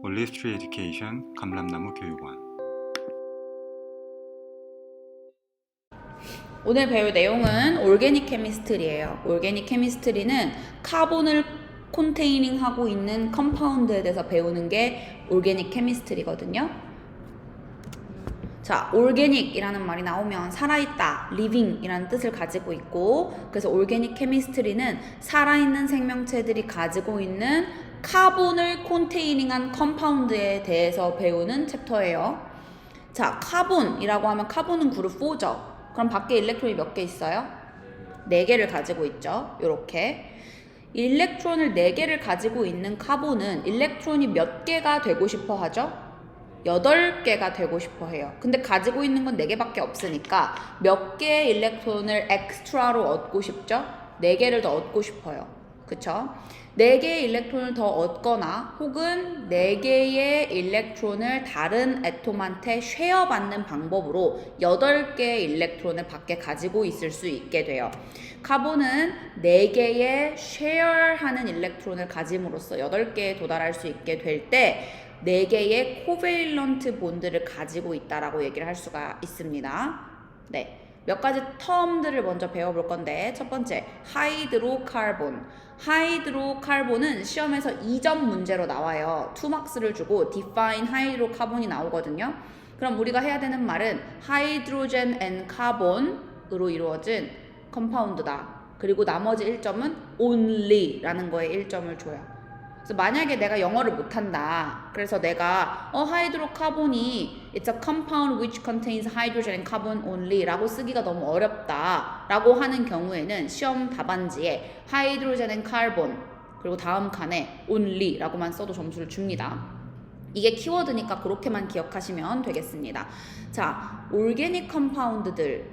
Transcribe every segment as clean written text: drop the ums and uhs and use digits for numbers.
올리브트리 에듀케이션 감람나무 교육원. 오늘 배울 내용은 올게닉 케미스트리예요. 올게닉 케미스트리는 카본을 컨테이닝하고 있는 컴파운드에 대해서 배우는 게 올게닉 케미스트리거든요. 자, 올게닉이라는 말이 나오면 살아있다, living이라는 뜻을 가지고 있고, 그래서 올게닉 케미스트리는 살아있는 생명체들이 가지고 있는 카본을 컨테이닝한 컴파운드에 대해서 배우는 챕터예요. 자, 카본이라고 하면 카본은 그룹 4죠. 그럼 밖에 일렉트론이 몇 개 있어요? 4개를 가지고 있죠. 요렇게. 일렉트론을 4개를 가지고 있는 카본은 일렉트론이 몇 개가 되고 싶어 하죠? 8개가 되고 싶어 해요. 근데 가지고 있는 건 4개밖에 없으니까 몇 개의 일렉트론을 엑스트라로 얻고 싶죠? 4개를 더 얻고 싶어요. 그쵸? 4개의 일렉트론을 더 얻거나 혹은 4개의 일렉트론을 다른 애톰한테 쉐어받는 방법으로 8개의 일렉트론을 밖에 가지고 있을 수 있게 돼요. 카본은 4개의 쉐어하는 일렉트론을 가짐으로써 8개에 도달할 수 있게 될 때 4개의 코베일런트 본드를 가지고 있다라고 얘기를 할 수가 있습니다. 네. 몇 가지 텀들을 먼저 배워볼 건데, 첫 번째, 하이드로카본. 하이드로카본은 시험에서 2점 문제로 나와요. 2마크스를 주고 define 하이드로카본이 나오거든요. 그럼 우리가 해야 되는 말은 하이드로젠 앤 카본으로 이루어진 컴파운드다. 그리고 나머지 1점은 only라는 거에 1점을 줘요. 그래서 만약에 내가 영어를 못한다. 그래서 내가 하이드로카본이 it's a compound which contains hydrogen and carbon only 라고 쓰기가 너무 어렵다 라고 하는 경우에는 시험 답안지에 hydrogen and carbon 그리고 다음 칸에 only 라고만 써도 점수를 줍니다. 이게 키워드니까 그렇게만 기억하시면 되겠습니다. 자, 올게닉 컴파운드들,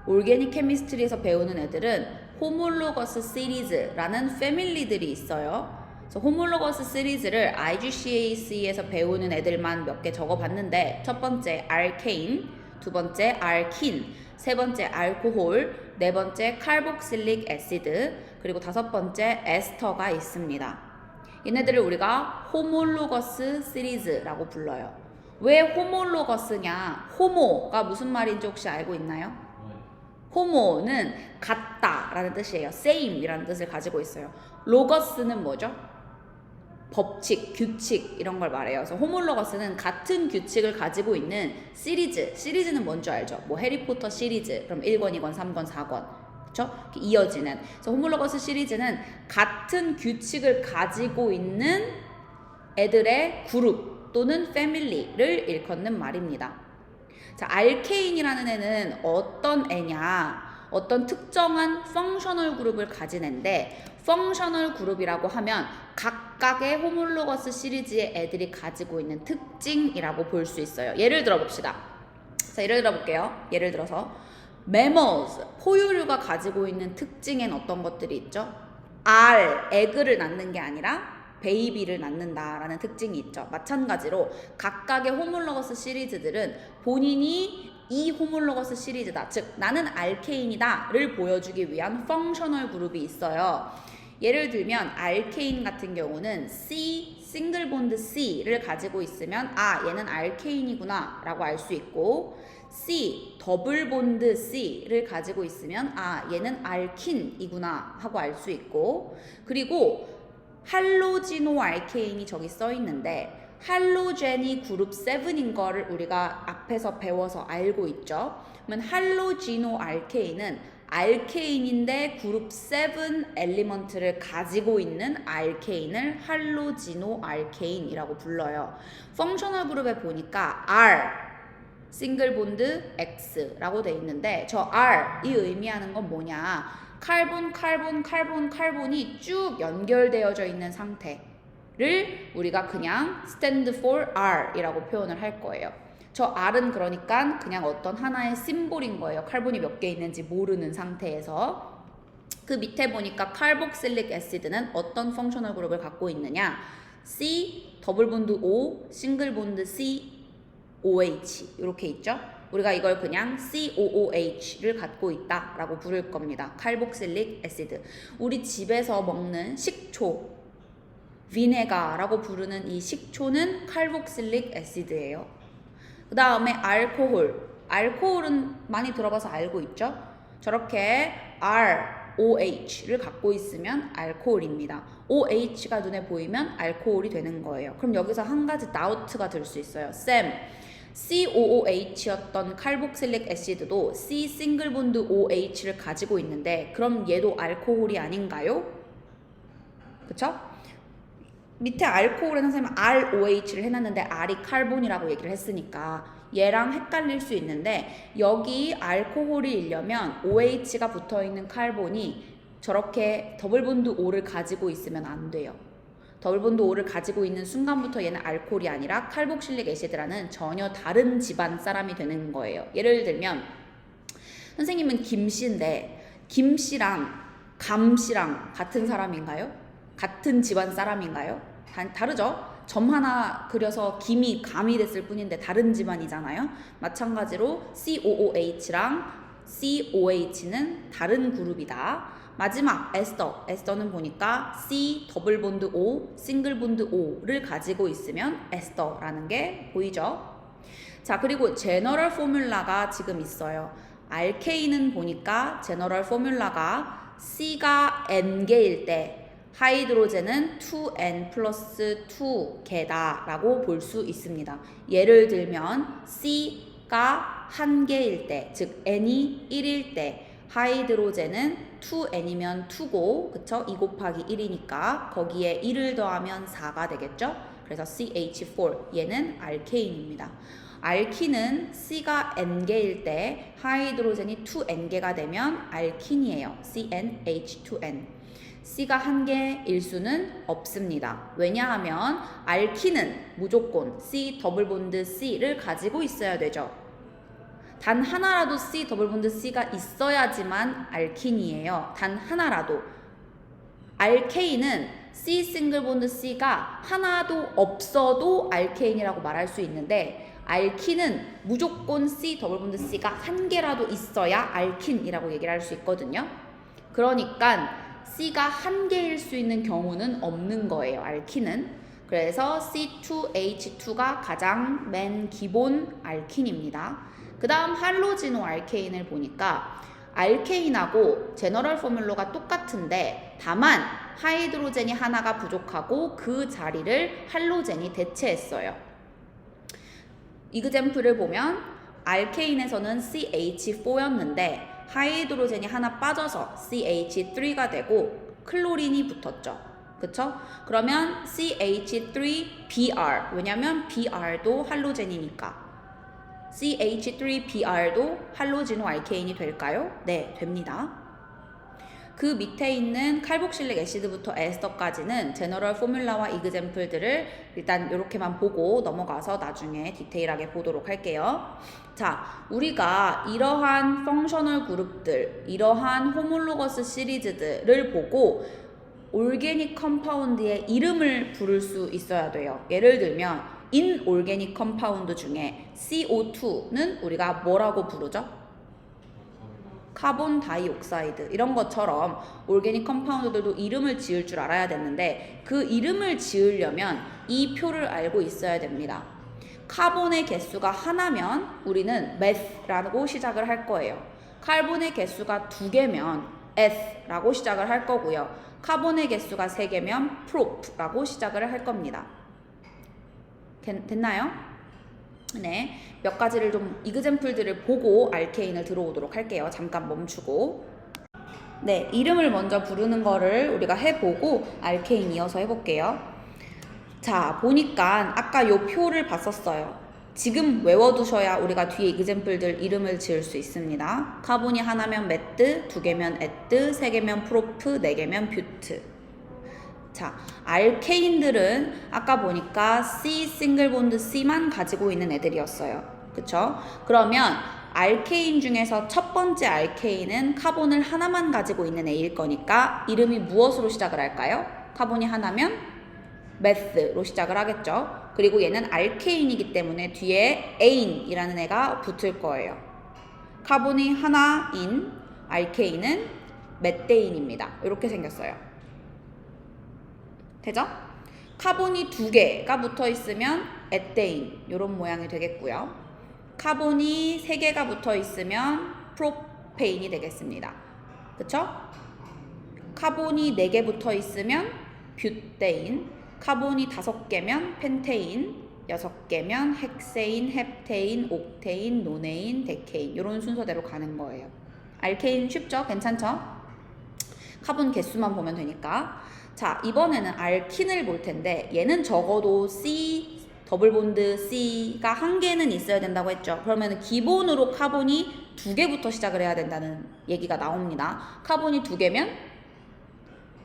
올게닉 케미스트리에서 배우는 애들은 호몰로거스 시리즈라는 패밀리들이 있어요. 호몰로거스 시리즈를 IGCSE에서 배우는 애들만 몇 개 적어봤는데, 첫 번째 알케인, 두 번째 알킨, 세 번째 알코올, 네 번째 칼복실릭 애시드, 그리고 다섯 번째 에스터가 있습니다. 얘네들을 우리가 호몰로거스 시리즈라고 불러요. 왜 호몰로거스냐? 호모가 무슨 말인지 혹시 알고 있나요? 호모는 같다라는 뜻이에요. same이라는 뜻을 가지고 있어요. 로거스는 뭐죠? 법칙, 규칙 이런 걸 말해요. 그래서 호몰로거스는 같은 규칙을 가지고 있는 시리즈는 뭔지 알죠? 뭐 해리포터 시리즈, 그럼 1권, 2권, 3권, 4권 그쵸? 이어지는. 그래서 호몰로거스 시리즈는 같은 규칙을 가지고 있는 애들의 그룹 또는 패밀리를 일컫는 말입니다. 자, 알케인이라는 애는 어떤 애냐? 어떤 특정한 펑셔널 그룹을 가진 애인데, 펑셔널 그룹이라고 하면 각각의 호몰로거스 시리즈의 애들이 가지고 있는 특징이라고 볼 수 있어요. 예를 들어 봅시다. 자, 예를 들어 볼게요. 예를 들어서 mammals, 포유류가 가지고 있는 특징엔 어떤 것들이 있죠? 에그를 낳는 게 아니라 베이비를 낳는다라는 특징이 있죠. 마찬가지로 각각의 호몰로거스 시리즈들은 본인이 이 호몰로거스 시리즈다, 즉 나는 알케인이다를 보여주기 위한 펑셔널 그룹이 있어요. 예를 들면 알케인 같은 경우는 C, 싱글 본드 C를 가지고 있으면 얘는 알케인이구나 라고 알 수 있고, C, 더블 본드 C를 가지고 있으면 얘는 알킨이구나 하고 알 수 있고, 그리고 할로지노 알케인이 저기 써 있는데 할로젠이 그룹 7인 거를 우리가 앞에서 배워서 알고 있죠. 그러면 할로지노 알케인은 알케인인데 그룹 7 엘리먼트를 가지고 있는 알케인을 할로지노 알케인이라고 불러요. 펑셔널 그룹에 보니까 R, 싱글 본드 X라고 돼 있는데, 저 R이 의미하는 건 뭐냐? 칼본이 쭉 연결되어져 있는 상태를 우리가 그냥 stand for R이라고 표현을 할 거예요. 저 R은 그러니까 그냥 어떤 하나의 심볼인 거예요. 칼본이 몇 개 있는지 모르는 상태에서. 그 밑에 보니까 칼복실릭 애시드는 어떤 펑셔널 그룹을 갖고 있느냐? C, 더블 본드 O, 싱글 본드 C, OH 이렇게 있죠. 우리가 이걸 그냥 COOH를 갖고 있다라고 부를 겁니다. 칼복실릭 애시드. 우리 집에서 먹는 식초, 비네가라고 부르는 이 식초는 칼복실릭 애시드예요. 그 다음에 알코올은 많이 들어봐서 알고 있죠? 저렇게 ROH를 갖고 있으면 알코올입니다. OH가 눈에 보이면 알코올이 되는 거예요. 그럼 여기서 한 가지 다우트가 들 수 있어요. 쌤, COOH였던 칼복실릭 애시드도 C 싱글본드 OH를 가지고 있는데 그럼 얘도 알코올이 아닌가요? 그쵸? 밑에 알코올에 선생님은 ROH를 해놨는데 R이 칼본이라고 얘기를 했으니까 얘랑 헷갈릴 수 있는데 여기 알코올이 일려면 OH가 붙어있는 칼본이 저렇게 더블본드 O를 가지고 있으면 안 돼요. 더블본드 O를 가지고 있는 순간부터 얘는 알코올이 아니라 칼복실릭 애시드라는 전혀 다른 집안 사람이 되는 거예요. 예를 들면 선생님은 김씨인데 김씨랑 감씨랑 같은 사람인가요? 같은 집안 사람인가요? 다르죠? 점 하나 그려서 김이 감이 됐을 뿐인데 다른 집안이잖아요. 마찬가지로 COOH랑 COH는 다른 그룹이다. 마지막 에스터는 보니까 C 더블본드 O, 싱글본드 O를 가지고 있으면 에스터라는 게 보이죠? 자, 그리고 제너럴 포뮬라가 지금 있어요. 알케인은 보니까 제너럴 포뮬라가 C가 N개일 때 하이드로젠은 2N 플러스 2개다 라고 볼 수 있습니다. 예를 들면 C가 1개일 때, 즉 N이 1일 때 하이드로젠은 2N이면 2고, 그쵸? 2 곱하기 1이니까 거기에 1을 더하면 4가 되겠죠? 그래서 CH4, 얘는 알케인입니다. 알킨은 C가 N개일 때 하이드로젠이 2N개가 되면 알킨이에요. CnH2n. C가 1개일 수는 없습니다. 왜냐하면 알킨은 무조건 C 더블본드 C를 가지고 있어야 되죠. 단 하나라도 C 더블본드 C가 있어야지만 알킨이에요. 단 하나라도. 알케인은 C 싱글본드 C가 하나도 없어도 알케인이라고 말할 수 있는데 알킨은 무조건 C 더블본드 C가 1개라도 있어야 알킨이라고 얘기를 할 수 있거든요. 그러니까 C가 1개일 수 있는 경우는 없는 거예요. 알킨은. 그래서 C2H2가 가장 맨 기본 알킨입니다. 그 다음 할로지노 알케인을 보니까 알케인하고 제너럴 포뮬러가 똑같은데 다만 하이드로젠이 하나가 부족하고 그 자리를 할로젠이 대체했어요. 이그젬플을 보면 알케인에서는 CH4였는데 하이드로젠이 하나 빠져서 CH3가 되고 클로린이 붙었죠. 그쵸? 그러면 CH3Br, 왜냐면 Br도 할로젠이니까 CH3Br도 할로지노 알케인이 될까요? 네, 됩니다. 그 밑에 있는 칼복실릭 애시드부터 에스터까지는 제너럴 포뮬라와 이그젬플들을 일단 이렇게만 보고 넘어가서 나중에 디테일하게 보도록 할게요. 자, 우리가 이러한 펑셔널 그룹들, 이러한 호몰로거스 시리즈들을 보고 올게닉 컴파운드의 이름을 부를 수 있어야 돼요. 예를 들면 인올게닉 컴파운드 중에 CO2는 우리가 뭐라고 부르죠? 카본 다이옥사이드 이런 것처럼 올게닉 컴파운드들도 이름을 지을 줄 알아야 되는데 그 이름을 지으려면 이 표를 알고 있어야 됩니다. 카본의 개수가 하나면 우리는 meth라고 시작을 할 거예요. 카본의 개수가 2개면 eth라고 시작을 할 거고요. 카본의 개수가 3개면 prope라고 시작을 할 겁니다. 됐나요? 네, 몇 가지를 좀 이그젬플들을 보고 알케인을 들어오도록 할게요. 잠깐 멈추고. 네, 이름을 먼저 부르는 거를 우리가 해보고 알케인 이어서 해볼게요. 자, 보니까 아까 요 표를 봤었어요. 지금 외워두셔야 우리가 뒤에 이그젬플들 이름을 지을 수 있습니다. 카본이 하나면 메트, 2개면 에트, 3개면 프로프, 4개면 뷰트. 자, 알케인들은 아까 보니까 C 싱글본드 C만 가지고 있는 애들이었어요. 그쵸? 그러면 알케인 중에서 첫 번째 알케인은 카본을 하나만 가지고 있는 애일 거니까 이름이 무엇으로 시작을 할까요? 카본이 하나면 메스로 시작을 하겠죠. 그리고 얘는 알케인이기 때문에 뒤에 에인이라는 애가 붙을 거예요. 카본이 하나인 알케인은 메테인입니다. 이렇게 생겼어요. 되죠? 카본이 2개가 붙어 있으면 에테인 이런 모양이 되겠고요. 카본이 3개가 붙어 있으면 프로페인이 되겠습니다. 그쵸? 카본이 4개 붙어 있으면 뷰테인, 카본이 5개면 펜테인, 6개면 헥세인, 헵테인, 옥테인, 노네인, 데케인 이런 순서대로 가는 거예요. 알케인 쉽죠? 괜찮죠? 카본 개수만 보면 되니까. 자, 이번에는 알킨을 볼 텐데 얘는 적어도 C, 더블본드 C가 1개는 있어야 된다고 했죠. 그러면 기본으로 카본이 2개부터 시작을 해야 된다는 얘기가 나옵니다. 카본이 2개면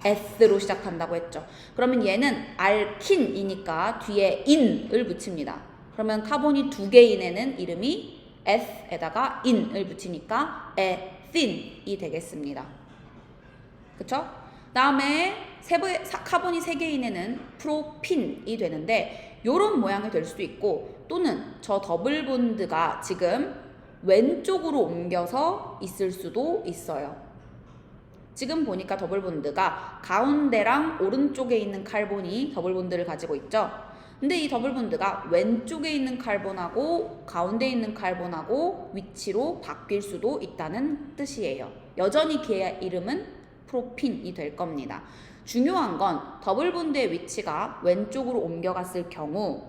S로 시작한다고 했죠. 그러면 얘는 알킨이니까 뒤에 인을 붙입니다. 그러면 카본이 2개인 애는 이름이 S에다가 인을 붙이니까 에신이 되겠습니다. 그쵸? 다음에 카본이 3개인 애는 프로핀이 되는데 요런 모양이 될 수도 있고 또는 저 더블본드가 지금 왼쪽으로 옮겨서 있을 수도 있어요. 지금 보니까 더블본드가 가운데랑 오른쪽에 있는 칼본이 더블본드를 가지고 있죠. 근데 이 더블본드가 왼쪽에 있는 칼본하고 가운데 있는 칼본하고 위치로 바뀔 수도 있다는 뜻이에요. 여전히 걔의 이름은 프로핀이 될 겁니다. 중요한 건 더블본드의 위치가 왼쪽으로 옮겨갔을 경우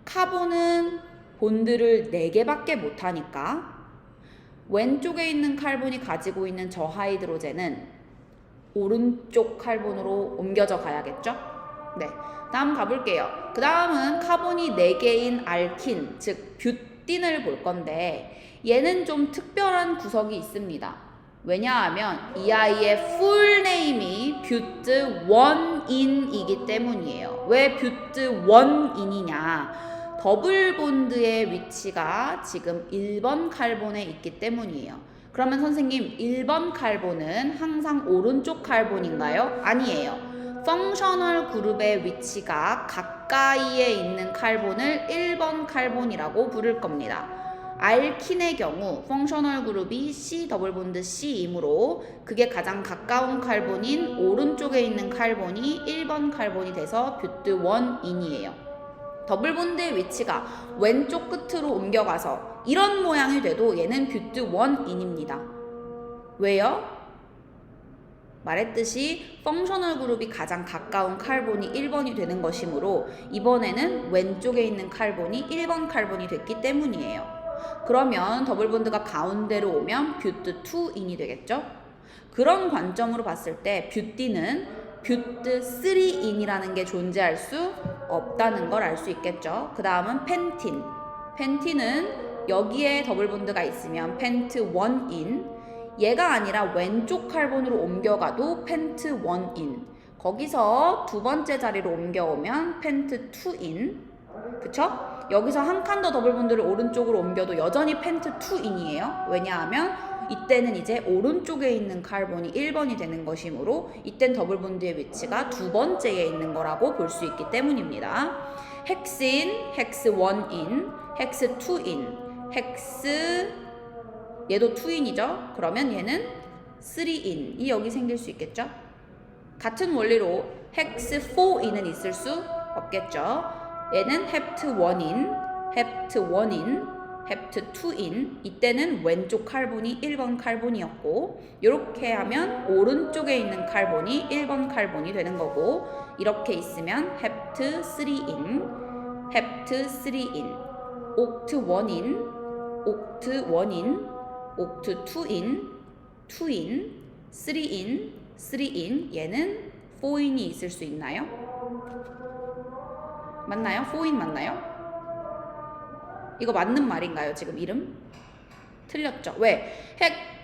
카본은 본드를 4개밖에 못하니까 왼쪽에 있는 칼본이 가지고 있는 저 하이드로젠은 오른쪽 칼본으로 옮겨져 가야겠죠? 네, 다음 가볼게요. 그 다음은 카본이 4개인 알킨, 즉 뷰틴을 볼 건데 얘는 좀 특별한 구석이 있습니다. 왜냐하면 이 아이의 풀네임이 뷰트 1인이기 때문이에요. 왜 뷰트 1인이냐? 더블본드의 위치가 지금 1번 칼본에 있기 때문이에요. 그러면 선생님 1번 칼본은 항상 오른쪽 칼본인가요? 아니에요. 펑셔널 그룹의 위치가 가까이에 있는 칼본을 1번 칼본이라고 부를 겁니다. 알킨의 경우 펑셔널 그룹이 C 더블본드 C이므로 그게 가장 가까운 칼본인 오른쪽에 있는 칼본이 1번 칼본이 돼서 뷰트 1인이에요. 더블본드의 위치가 왼쪽 끝으로 옮겨가서 이런 모양이 돼도 얘는 뷰트 1인입니다. 왜요? 말했듯이 펑셔널 그룹이 가장 가까운 칼본이 1번이 되는 것이므로 이번에는 왼쪽에 있는 칼본이 1번 칼본이 됐기 때문이에요. 그러면 더블본드가 가운데로 오면 뷰트 2인이 되겠죠? 그런 관점으로 봤을 때 뷰티는 뷰트 3인이라는 게 존재할 수 없다는 걸 알 수 있겠죠. 그 다음은 펜틴. 펜틴은 여기에 더블본드가 있으면 펜트 1인, 얘가 아니라 왼쪽 칼본으로 옮겨가도 펜트 1인, 거기서 두 번째 자리로 옮겨오면 펜트 2인, 그쵸? 여기서 한 칸 더 더블본드를 오른쪽으로 옮겨도 여전히 펜트 2인이에요. 왜냐하면 이때는 이제 오른쪽에 있는 칼본이 1번이 되는 것이므로 이땐 더블본드의 위치가 두 번째에 있는 거라고 볼 수 있기 때문입니다. 헥신, 헥스 1인, 헥스 2인, 헥스 얘도 2인이죠. 그러면 얘는 3인이 여기 생길 수 있겠죠. 같은 원리로 헥스 4인은 있을 수 없겠죠. 얘는 헵트 1인, 헵트 1인, 헵트 2인, 이때는 왼쪽 칼본이 1번 칼본이었고 이렇게 하면 오른쪽에 있는 칼본이 1번 칼본이 되는 거고 이렇게 있으면 헵트 3인, 헵트 3인, 옥트 1인, 옥트 1인, 옥트 2인, 2인, 3인, 3인, 얘는 4인이 있을 수 있나요? 맞나요? 4인 맞나요? 이거 맞는 말인가요? 지금 이름? 틀렸죠? 왜?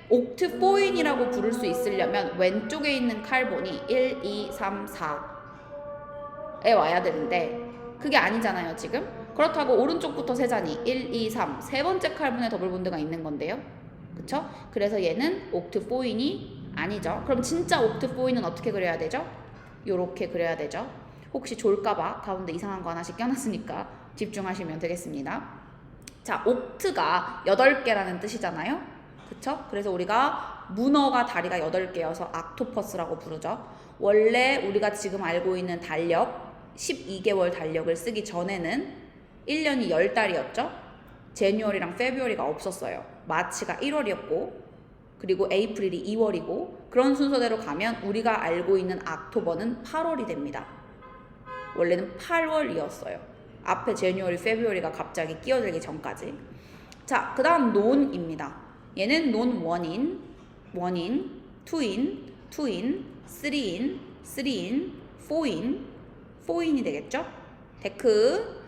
옥트 4인이라고 부를 수 있으려면 왼쪽에 있는 칼본이 1, 2, 3, 4에 와야 되는데 그게 아니잖아요 지금? 그렇다고 오른쪽부터 세자니 1, 2, 3 세 번째 칼본에 더블본드가 있는 건데요. 그쵸? 그래서 얘는 옥트 4인이 아니죠. 그럼 진짜 옥트 4인은 어떻게 그려야 되죠? 요렇게 그려야 되죠. 혹시 졸까봐 가운데 이상한 거 하나씩 껴놨으니까 집중하시면 되겠습니다. 자, 옥트가 8개라는 뜻이잖아요. 그쵸? 그래서 우리가 문어가 다리가 8개여서 악토퍼스라고 부르죠. 원래 우리가 지금 알고 있는 달력, 12개월 달력을 쓰기 전에는 1년이 10달이었죠. 제뉴얼이랑 페브ruary가 없었어요. 마치가 1월이었고 그리고 에이프릴이 2월이고 그런 순서대로 가면 우리가 알고 있는 옥토버는 8월이 됩니다. 원래는 8월이었어요. 앞에 제뉴얼이, 페브ruary가 갑자기 끼어들기 전까지. 자, 그 다음 논입니다. 얘는 논 1인, 1인, 2인, 2인, 3인, 3인, 4인, 4인이 되겠죠? 데크.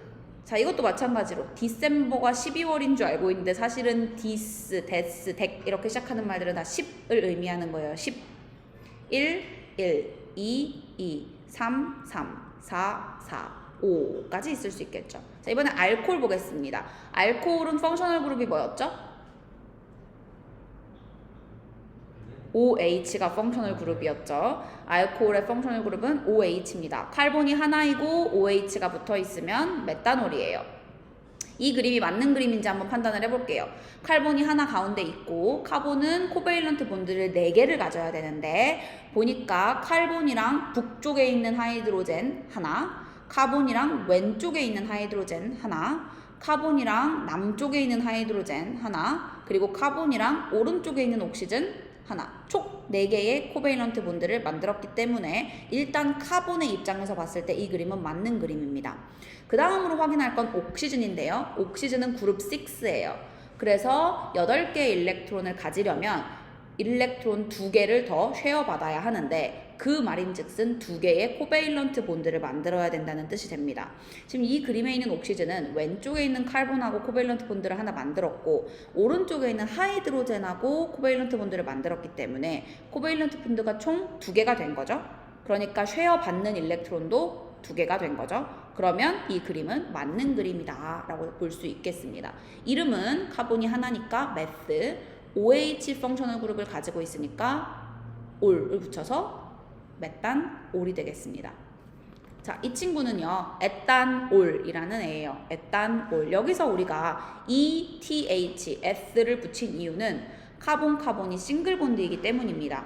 자, 이것도 마찬가지로 디셈버가 12월인 줄 알고 있는데 사실은 디스, 데스, 덱 이렇게 시작하는 말들은 다 10을 의미하는 거예요. 10. 1, 1, 2, 2, 3, 3, 4, 4, 5까지 있을 수 있겠죠. 자, 이번에 알코올 보겠습니다. 알코올은 펑셔널 그룹이 뭐였죠? OH가 펑셔널 그룹이었죠. 알코올의 펑셔널 그룹은 OH입니다. 카본이 하나이고 OH가 붙어 있으면 메탄올이에요. 이 그림이 맞는 그림인지 한번 판단을 해볼게요. 카본이 하나 가운데 있고 카본은 코베일런트 본드를 4개를 가져야 되는데 보니까 카본이랑 북쪽에 있는 하이드로젠 하나, 카본이랑 왼쪽에 있는 하이드로젠 하나, 카본이랑 남쪽에 있는 하이드로젠 하나, 그리고 카본이랑 오른쪽에 있는 옥시즌 하나, 총 4개의 코베일런트 본드를 만들었기 때문에 일단 카본의 입장에서 봤을 때 이 그림은 맞는 그림입니다. 그 다음으로 확인할 건 옥시즌인데요. 옥시즌은 그룹 6예요. 그래서 8개의 일렉트론을 가지려면 일렉트론 2개를 더 쉐어 받아야 하는데 그 말인즉슨 2개의 코베일런트 본드를 만들어야 된다는 뜻이 됩니다. 지금 이 그림에 있는 옥시즌은 왼쪽에 있는 카본하고 코베일런트 본드를 하나 만들었고 오른쪽에 있는 하이드로젠하고 코베일런트 본드를 만들었기 때문에 코베일런트 본드가 총 2개가 된 거죠. 그러니까 쉐어 받는 일렉트론도 2개가 된 거죠. 그러면 이 그림은 맞는 그림이다 라고 볼 수 있겠습니다. 이름은 카본이 하나니까 메스, OH 펑셔널 그룹을 가지고 있으니까 올을 붙여서 메탄올이 되겠습니다. 자, 이 친구는요, 에탄올이라는 애예요. 에탄올. 여기서 우리가 ETH, S를 붙인 이유는 카본이 싱글 본드이기 때문입니다.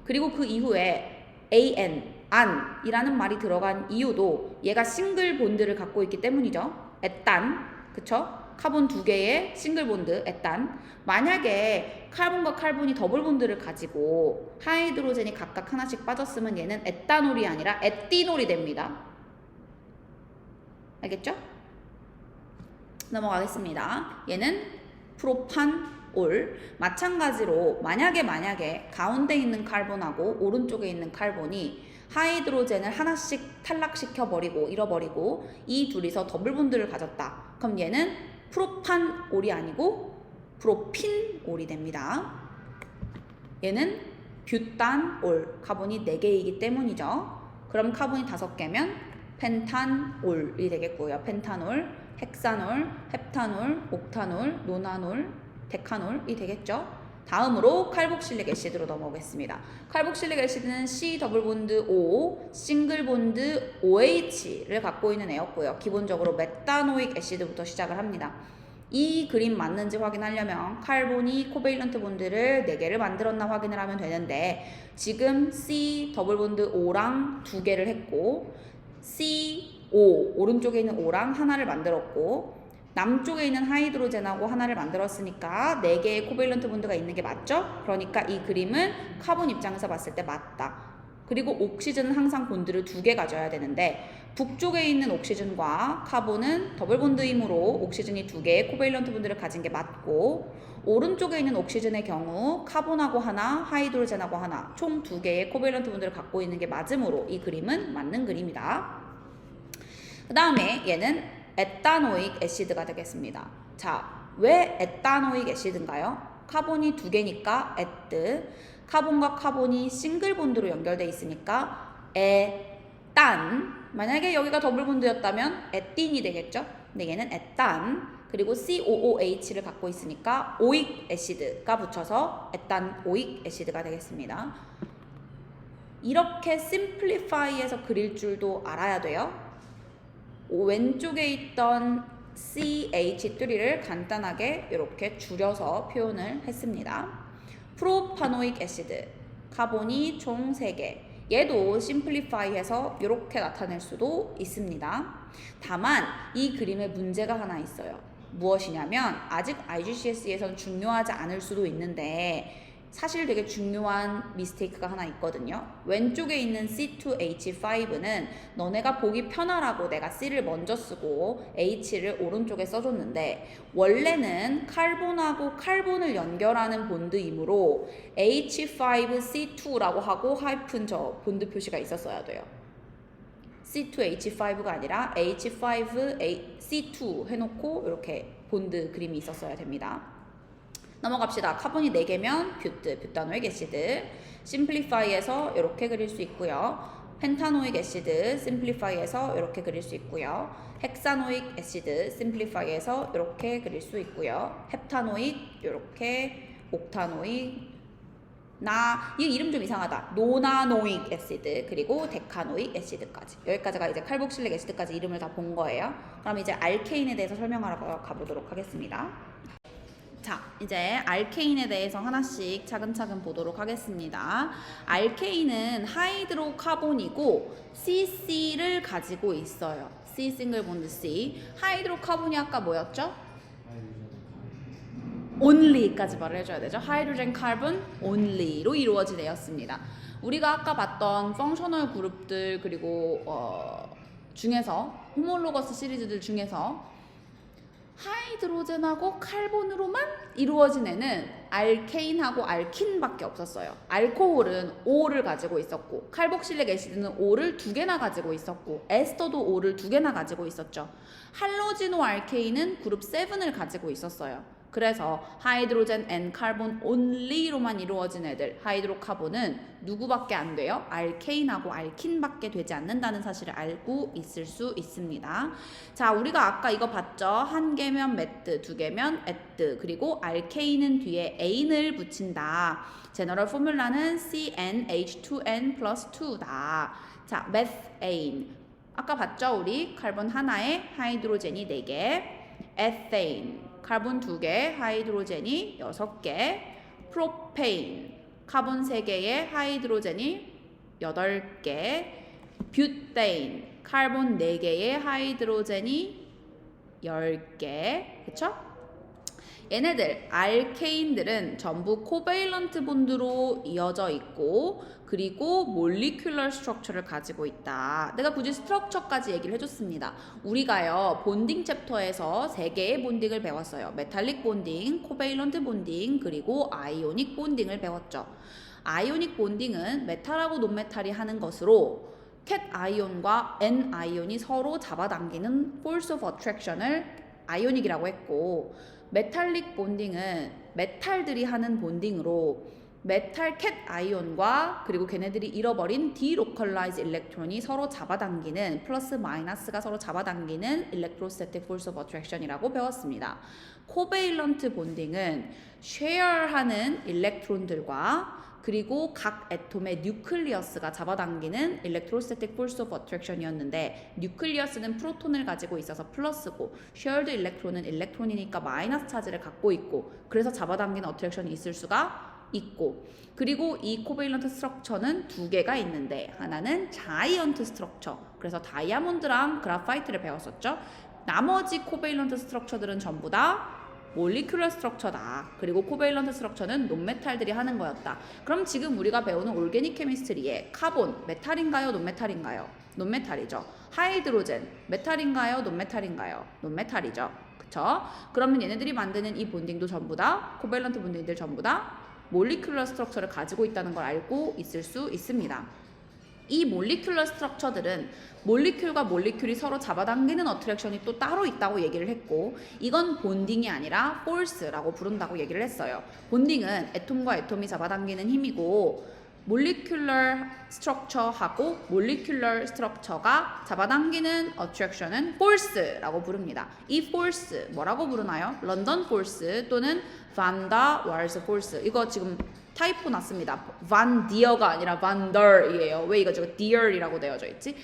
그리고 그 이후에 AN, 안이라는 말이 들어간 이유도 얘가 싱글 본드를 갖고 있기 때문이죠. 에탄, 그쵸? 카본 2개의 싱글 본드, 에탄. 만약에 카본과 카본이 더블 본드를 가지고 하이드로젠이 각각 하나씩 빠졌으면 얘는 에탄올이 아니라 에티놀이 됩니다. 알겠죠? 넘어가겠습니다. 얘는 프로판올. 마찬가지로 만약에 가운데 있는 카본하고 오른쪽에 있는 카본이 하이드로젠을 하나씩 탈락시켜버리고 잃어버리고 이 둘이서 더블 본드를 가졌다. 그럼 얘는 프로판올이 아니고 프로핀올이 됩니다. 얘는 뷰탄올, 카본이 4개이기 때문이죠. 그럼 카본이 5개면 펜탄올이 되겠고요. 펜탄올, 헥산올, 헵탄올, 옥탄올, 노난올, 데카놀이 되겠죠. 다음으로 칼복실릭 애시드로 넘어오겠습니다. 칼복실릭 애시드는 C 더블 본드 O, 싱글 본드 OH를 갖고 있는 애였고요. 기본적으로 메타노익 애시드부터 시작을 합니다. 이 그림 맞는지 확인하려면 카본이 코베일런트 본드를 4개를 만들었나 확인을 하면 되는데 지금 C 더블 본드 O랑 2개를 했고 CO, 오른쪽에 있는 O랑 하나를 만들었고 남쪽에 있는 하이드로젠하고 하나를 만들었으니까 4개의 코베일런트 본드가 있는 게 맞죠? 그러니까 이 그림은 카본 입장에서 봤을 때 맞다. 그리고 옥시즌은 항상 본드를 2개 가져야 되는데 북쪽에 있는 옥시즌과 카본은 더블 본드이므로 옥시즌이 2개의 코베일런트 본드를 가진 게 맞고 오른쪽에 있는 옥시즌의 경우 카본하고 하나, 하이드로젠하고 하나 총 2개의 코베일런트 본드를 갖고 있는 게 맞으므로 이 그림은 맞는 그림이다. 그 다음에 얘는 에탄오익 애시드가 되겠습니다. 자, 왜 에탄오익 애시드인가요? 카본이 2개니까 에트, 카본과 카본이 싱글 본드로 연결돼 있으니까 에탄. 만약에 여기가 더블 본드였다면 에틴이 되겠죠? 근데 얘는 에탄. 그리고 COOH를 갖고 있으니까 오익 애시드가 붙여서 에탄오익 애시드가 되겠습니다. 이렇게 심플리파이해서 그릴 줄도 알아야 돼요. 왼쪽에 있던 CH3를 간단하게 이렇게 줄여서 표현을 했습니다. 프로파노익 애시드, 카본이 총 3개. 얘도 심플리파이해서 이렇게 나타낼 수도 있습니다. 다만 이 그림에 문제가 하나 있어요. 무엇이냐면 아직 IGCSE에서는 중요하지 않을 수도 있는데 사실 되게 중요한 미스테이크가 하나 있거든요. 왼쪽에 있는 C2H5는 너네가 보기 편하라고 내가 C를 먼저 쓰고 H를 오른쪽에 써줬는데 원래는 칼본하고 칼본을 연결하는 본드이므로 H5C2라고 하고 하이픈 저 본드 표시가 있었어야 돼요. C2H5가 아니라 H5C2 해놓고 이렇게 본드 그림이 있었어야 됩니다. 넘어갑시다. 카본이 4개면 뷰타노익 애시드. 심플리파이에서 이렇게 그릴 수 있고요. 펜타노익 애시드 심플리파이에서 이렇게 그릴 수 있고요. 헥사노익 애시드 심플리파이에서 이렇게 그릴 수 있고요. 헵타노익 이렇게 옥타노익 이 이름 좀 이상하다. 노나노익 애시드 그리고 데카노익 애시드까지 여기까지가 이제 칼복실릭 애시드까지 이름을 다 본 거예요. 그럼 이제 알케인에 대해서 설명하러 가보도록 하겠습니다. 자, 이제 알케인에 대해서 하나씩 차근차근 보도록 하겠습니다. 알케인은 하이드로카본이고 CC를 가지고 있어요. C 싱글 본드 C. 하이드로카본이 아까 뭐였죠? only까지 말을 해줘야 되죠. 하이드로젠 카본 only로 이루어진 애였습니다. 우리가 아까 봤던 펑셔널 그룹들 그리고 중에서 호몰로거스 시리즈들 중에서 하이드로젠하고 칼본으로만 이루어진 애는 알케인하고 알킨밖에 없었어요. 알코올은 O를 가지고 있었고 칼복실릭 애시드는 O를 2개나 가지고 있었고 에스터도 O를 2개나 가지고 있었죠. 할로지노 알케인은 그룹 7을 가지고 있었어요. 그래서 하이드로젠 앤 카본 only로만 이루어진 애들 하이드로카본은 누구밖에 안 돼요? 알케인하고 알킨밖에 되지 않는다는 사실을 알고 있을 수 있습니다. 자, 우리가 아까 이거 봤죠? 1개면 메트, 2개면 에트, 그리고 알케인은 뒤에 에인을 붙인다. 제너럴 포뮬라는 CnH2n 플러스 2다. 자, 메테인 아까 봤죠? 우리 칼본 하나에 하이드로젠이 4개, 에테인 카본 2개, 하이드로젠이 6개, 프로페인, 카본 3개에 하이드로젠이 8개, 뷰테인, 카본 4개에 하이드로젠이 10개, 그쵸? 얘네들, 알케인들은 전부 코베일런트 본드로 이어져 있고 그리고 몰리큘러 스트럭처를 가지고 있다. 내가 굳이 스트럭처까지 얘기를 해줬습니다. 우리가요 본딩 챕터에서 3개의 본딩을 배웠어요. 메탈릭 본딩, 코베일런트 본딩, 그리고 아이오닉 본딩을 배웠죠. 아이오닉 본딩은 메탈하고 논메탈이 하는 것으로 캣 아이온과 N 아이온이 서로 잡아당기는 force of attraction을 아이오닉이라고 했고 메탈릭 본딩은 메탈들이 하는 본딩으로 메탈 캣 아이온과 그리고 걔네들이 잃어버린 디로컬라이즈 일렉트론이 서로 잡아당기는 플러스 마이너스가 서로 잡아당기는 일렉트로스태틱 포스 오브 어트랙션이라고 배웠습니다. 코베일런트 본딩은 쉐어하는 일렉트론들과 그리고 각 애톰의 뉴클리어스가 잡아당기는 일렉트로스태틱 포스 오브 어트랙션이었는데 뉴클리어스는 프로톤을 가지고 있어서 플러스고 쉐어드 일렉트론은 일렉트론이니까 마이너스 차지를 갖고 있고 그래서 잡아당기는 어트랙션이 있을 수가 있고 그리고 이 코베일런트 스트럭처는 2개가 있는데 하나는 자이언트 스트럭처 그래서 다이아몬드랑 그라파이트를 배웠었죠. 나머지 코베일런트 스트럭처들은 전부 다 몰리큘러 스트럭처다. 그리고 코베일런트 스트럭처는 논메탈들이 하는 거였다. 그럼 지금 우리가 배우는 올게닉 케미스트리에 카본 메탈인가요? 논메탈인가요? 논메탈이죠. 하이드로젠 메탈인가요? 논메탈인가요? 논메탈이죠. 그쵸? 그러면 얘네들이 만드는 이 본딩도 전부 다 코베일런트 본딩들 전부 다 몰리큘러 스트럭처를 가지고 있다는 걸 알고 있을 수 있습니다. 이 몰리큘러 스트럭처들은 몰리큘과 몰리큘이 서로 잡아당기는 어트랙션이 또 따로 있다고 얘기를 했고 이건 본딩이 아니라 포스라고 부른다고 얘기를 했어요. 본딩은 애톰과 애톰이 잡아당기는 힘이고 몰리큘러 스트럭처하고 몰리큘러 스트럭처가 잡아당기는 어트랙션은 포스라고 부릅니다. 이 포스 뭐라고 부르나요? 런던 포스 또는 반다 왈스 포스. 이거 지금 타이포 났습니다. 반 디어가 아니라 반더이에요. 왜 이거 저거 디얼이라고 되어져 있지?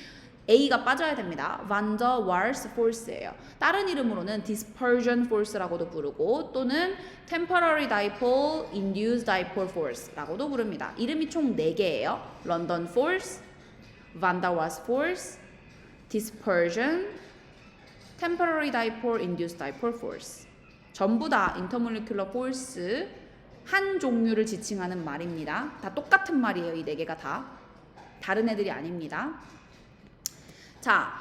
A가 빠져야 됩니다. van der Waals force예요. 다른 이름으로는 dispersion force라고도 부르고 또는 temporary dipole induced dipole force라고도 부릅니다. 이름이 총 4개예요. London force, van der Waals force, dispersion, temporary dipole induced dipole force. 전부 다 intermolecular force 한 종류를 지칭하는 말입니다. 다 똑같은 말이에요. 이 4개가 다. 다른 애들이 아닙니다. 자,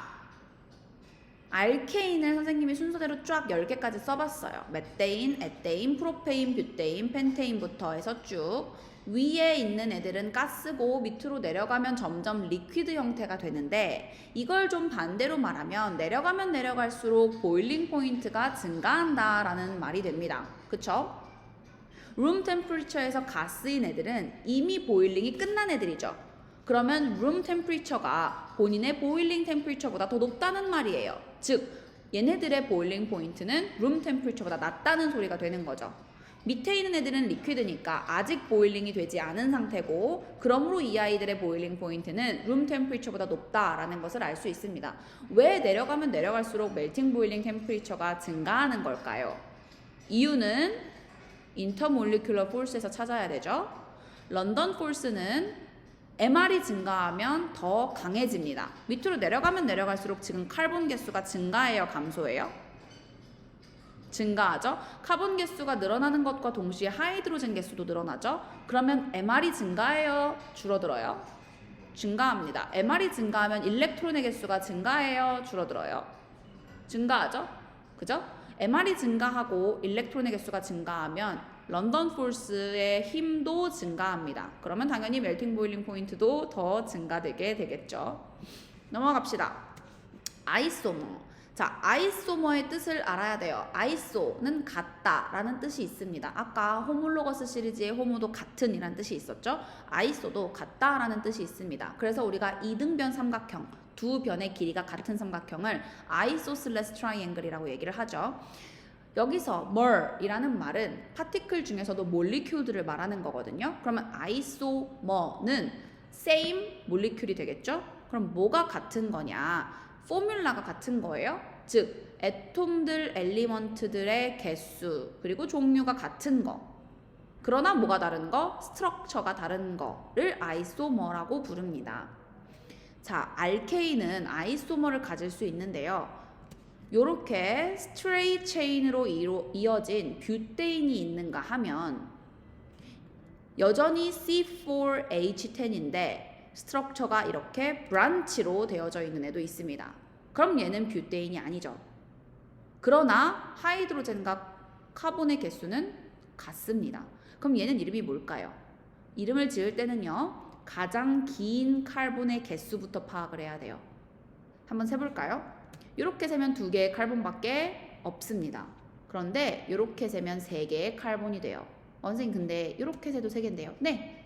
알케인을 선생님이 순서대로 쫙 10개까지 써봤어요. 메테인, 에테인, 프로페인, 뷰테인, 펜테인부터 해서 쭉 위에 있는 애들은 가스고 밑으로 내려가면 점점 리퀴드 형태가 되는데 이걸 좀 반대로 말하면 내려가면 내려갈수록 보일링 포인트가 증가한다라는 말이 됩니다. 그쵸? 룸 템퍼리처에서 가스인 애들은 이미 보일링이 끝난 애들이죠. 그러면 룸 템퍼리처가 본인의 보일링 템퍼리처보다 더 높다는 말이에요. 즉 얘네들의 보일링 포인트는 룸 템퍼리처보다 낮다는 소리가 되는 거죠. 밑에 있는 애들은 리퀴드니까 아직 보일링이 되지 않은 상태고 그러므로 이 아이들의 보일링 포인트는 룸 템퍼리처보다 높다라는 것을 알 수 있습니다. 왜 내려가면 내려갈수록 멜팅 보일링 템퍼리처가 증가하는 걸까요? 이유는 인터몰리큘러 폴스에서 찾아야 되죠. 런던 폴스는 MR이 증가하면 더 강해집니다. 밑으로 내려가면 내려갈수록 지금 카본 개수가 증가해요, 감소해요? 증가하죠. 카본 개수가 늘어나는 것과 동시에 하이드로젠 개수도 늘어나죠. 그러면 MR이 증가해요, 줄어들어요? 증가합니다. MR이 증가하면 일렉트론의 개수가 증가해요, 줄어들어요? 증가하죠. 그죠? MR이 증가하고 일렉트론의 개수가 증가하면 런던 폴스의 힘도 증가합니다. 그러면 당연히 멜팅 보일링 포인트도 더 증가되게 되겠죠. 넘어갑시다. 아이소머. 자, 아이소머의 뜻을 알아야 돼요. 아이소는 같다라는 뜻이 있습니다. 아까 호몰로거스 시리즈의 호모도 같은 이란 뜻이 있었죠. 아이소도 같다라는 뜻이 있습니다. 그래서 우리가 이등변 삼각형, 두 변의 길이가 같은 삼각형을 아이소슬레스 트라이앵글이라고 얘기를 하죠. 여기서 mor이라는 말은 파티클 중에서도 몰리큘들을 말하는 거거든요. 그러면 아이소머는 same 몰리큘이 되겠죠? 그럼 뭐가 같은 거냐? 포뮬라가 같은 거예요. 즉 애톰들, 엘리먼트들의 개수 그리고 종류가 같은 거. 그러나 뭐가 다른 거? 스트럭처가 다른 거를 아이소머라고 부릅니다. 자, 알케인은 아이소머를 가질 수 있는데요. 요렇게 스트레이트 체인으로 이어진 뷰테인이 있는가 하면 여전히 C4H10인데 스트럭처가 이렇게 브란치로 되어져 있는 애도 있습니다. 그럼 얘는 뷰테인이 아니죠. 그러나 하이드로젠과 카본의 개수는 같습니다. 그럼 얘는 이름이 뭘까요? 이름을 지을 때는요. 가장 긴 카본의 개수부터 파악을 해야 돼요. 한번 세볼까요? 이렇게 세면 2개의 카본밖에 없습니다. 그런데 이렇게 세면 3개의 카본이 돼요. 선생님 근데 이렇게 세도 3개인데요. 네,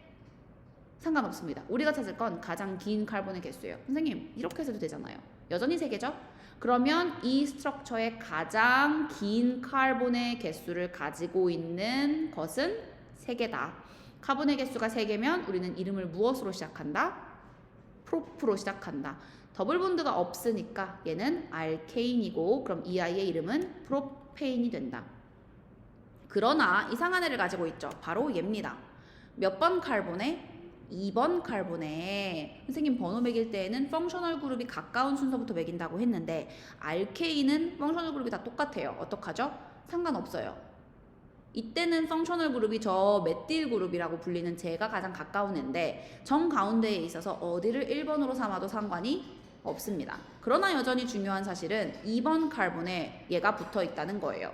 상관없습니다. 우리가 찾을 건 가장 긴 카본의 개수예요. 선생님 이렇게 세도 되잖아요. 여전히 3개죠? 그러면 이 스트럭처의 가장 긴 카본의 개수를 가지고 있는 것은 3개다. 카본의 개수가 3개면 우리는 이름을 무엇으로 시작한다? 프로프로 시작한다. 더블 본드가 없으니까 얘는 알케인이고 그럼 이 아이의 이름은 프로페인이 된다. 그러나 이상한 애를 가지고 있죠. 바로 얘입니다. 몇 번 카본에? 2번 카본에. 선생님 번호 매길 때에는 펑셔널 그룹이 가까운 순서부터 매긴다고 했는데 알케인은 펑셔널 그룹이 다 똑같아요. 어떡하죠? 상관없어요. 이때는 펑셔널 그룹이 저 메틸 그룹이라고 불리는 제가 가장 가까운 애인데 정 가운데에 있어서 어디를 1번으로 삼아도 상관이 없습니다. 그러나 여전히 중요한 사실은 2번 카본에 얘가 붙어 있다는 거예요.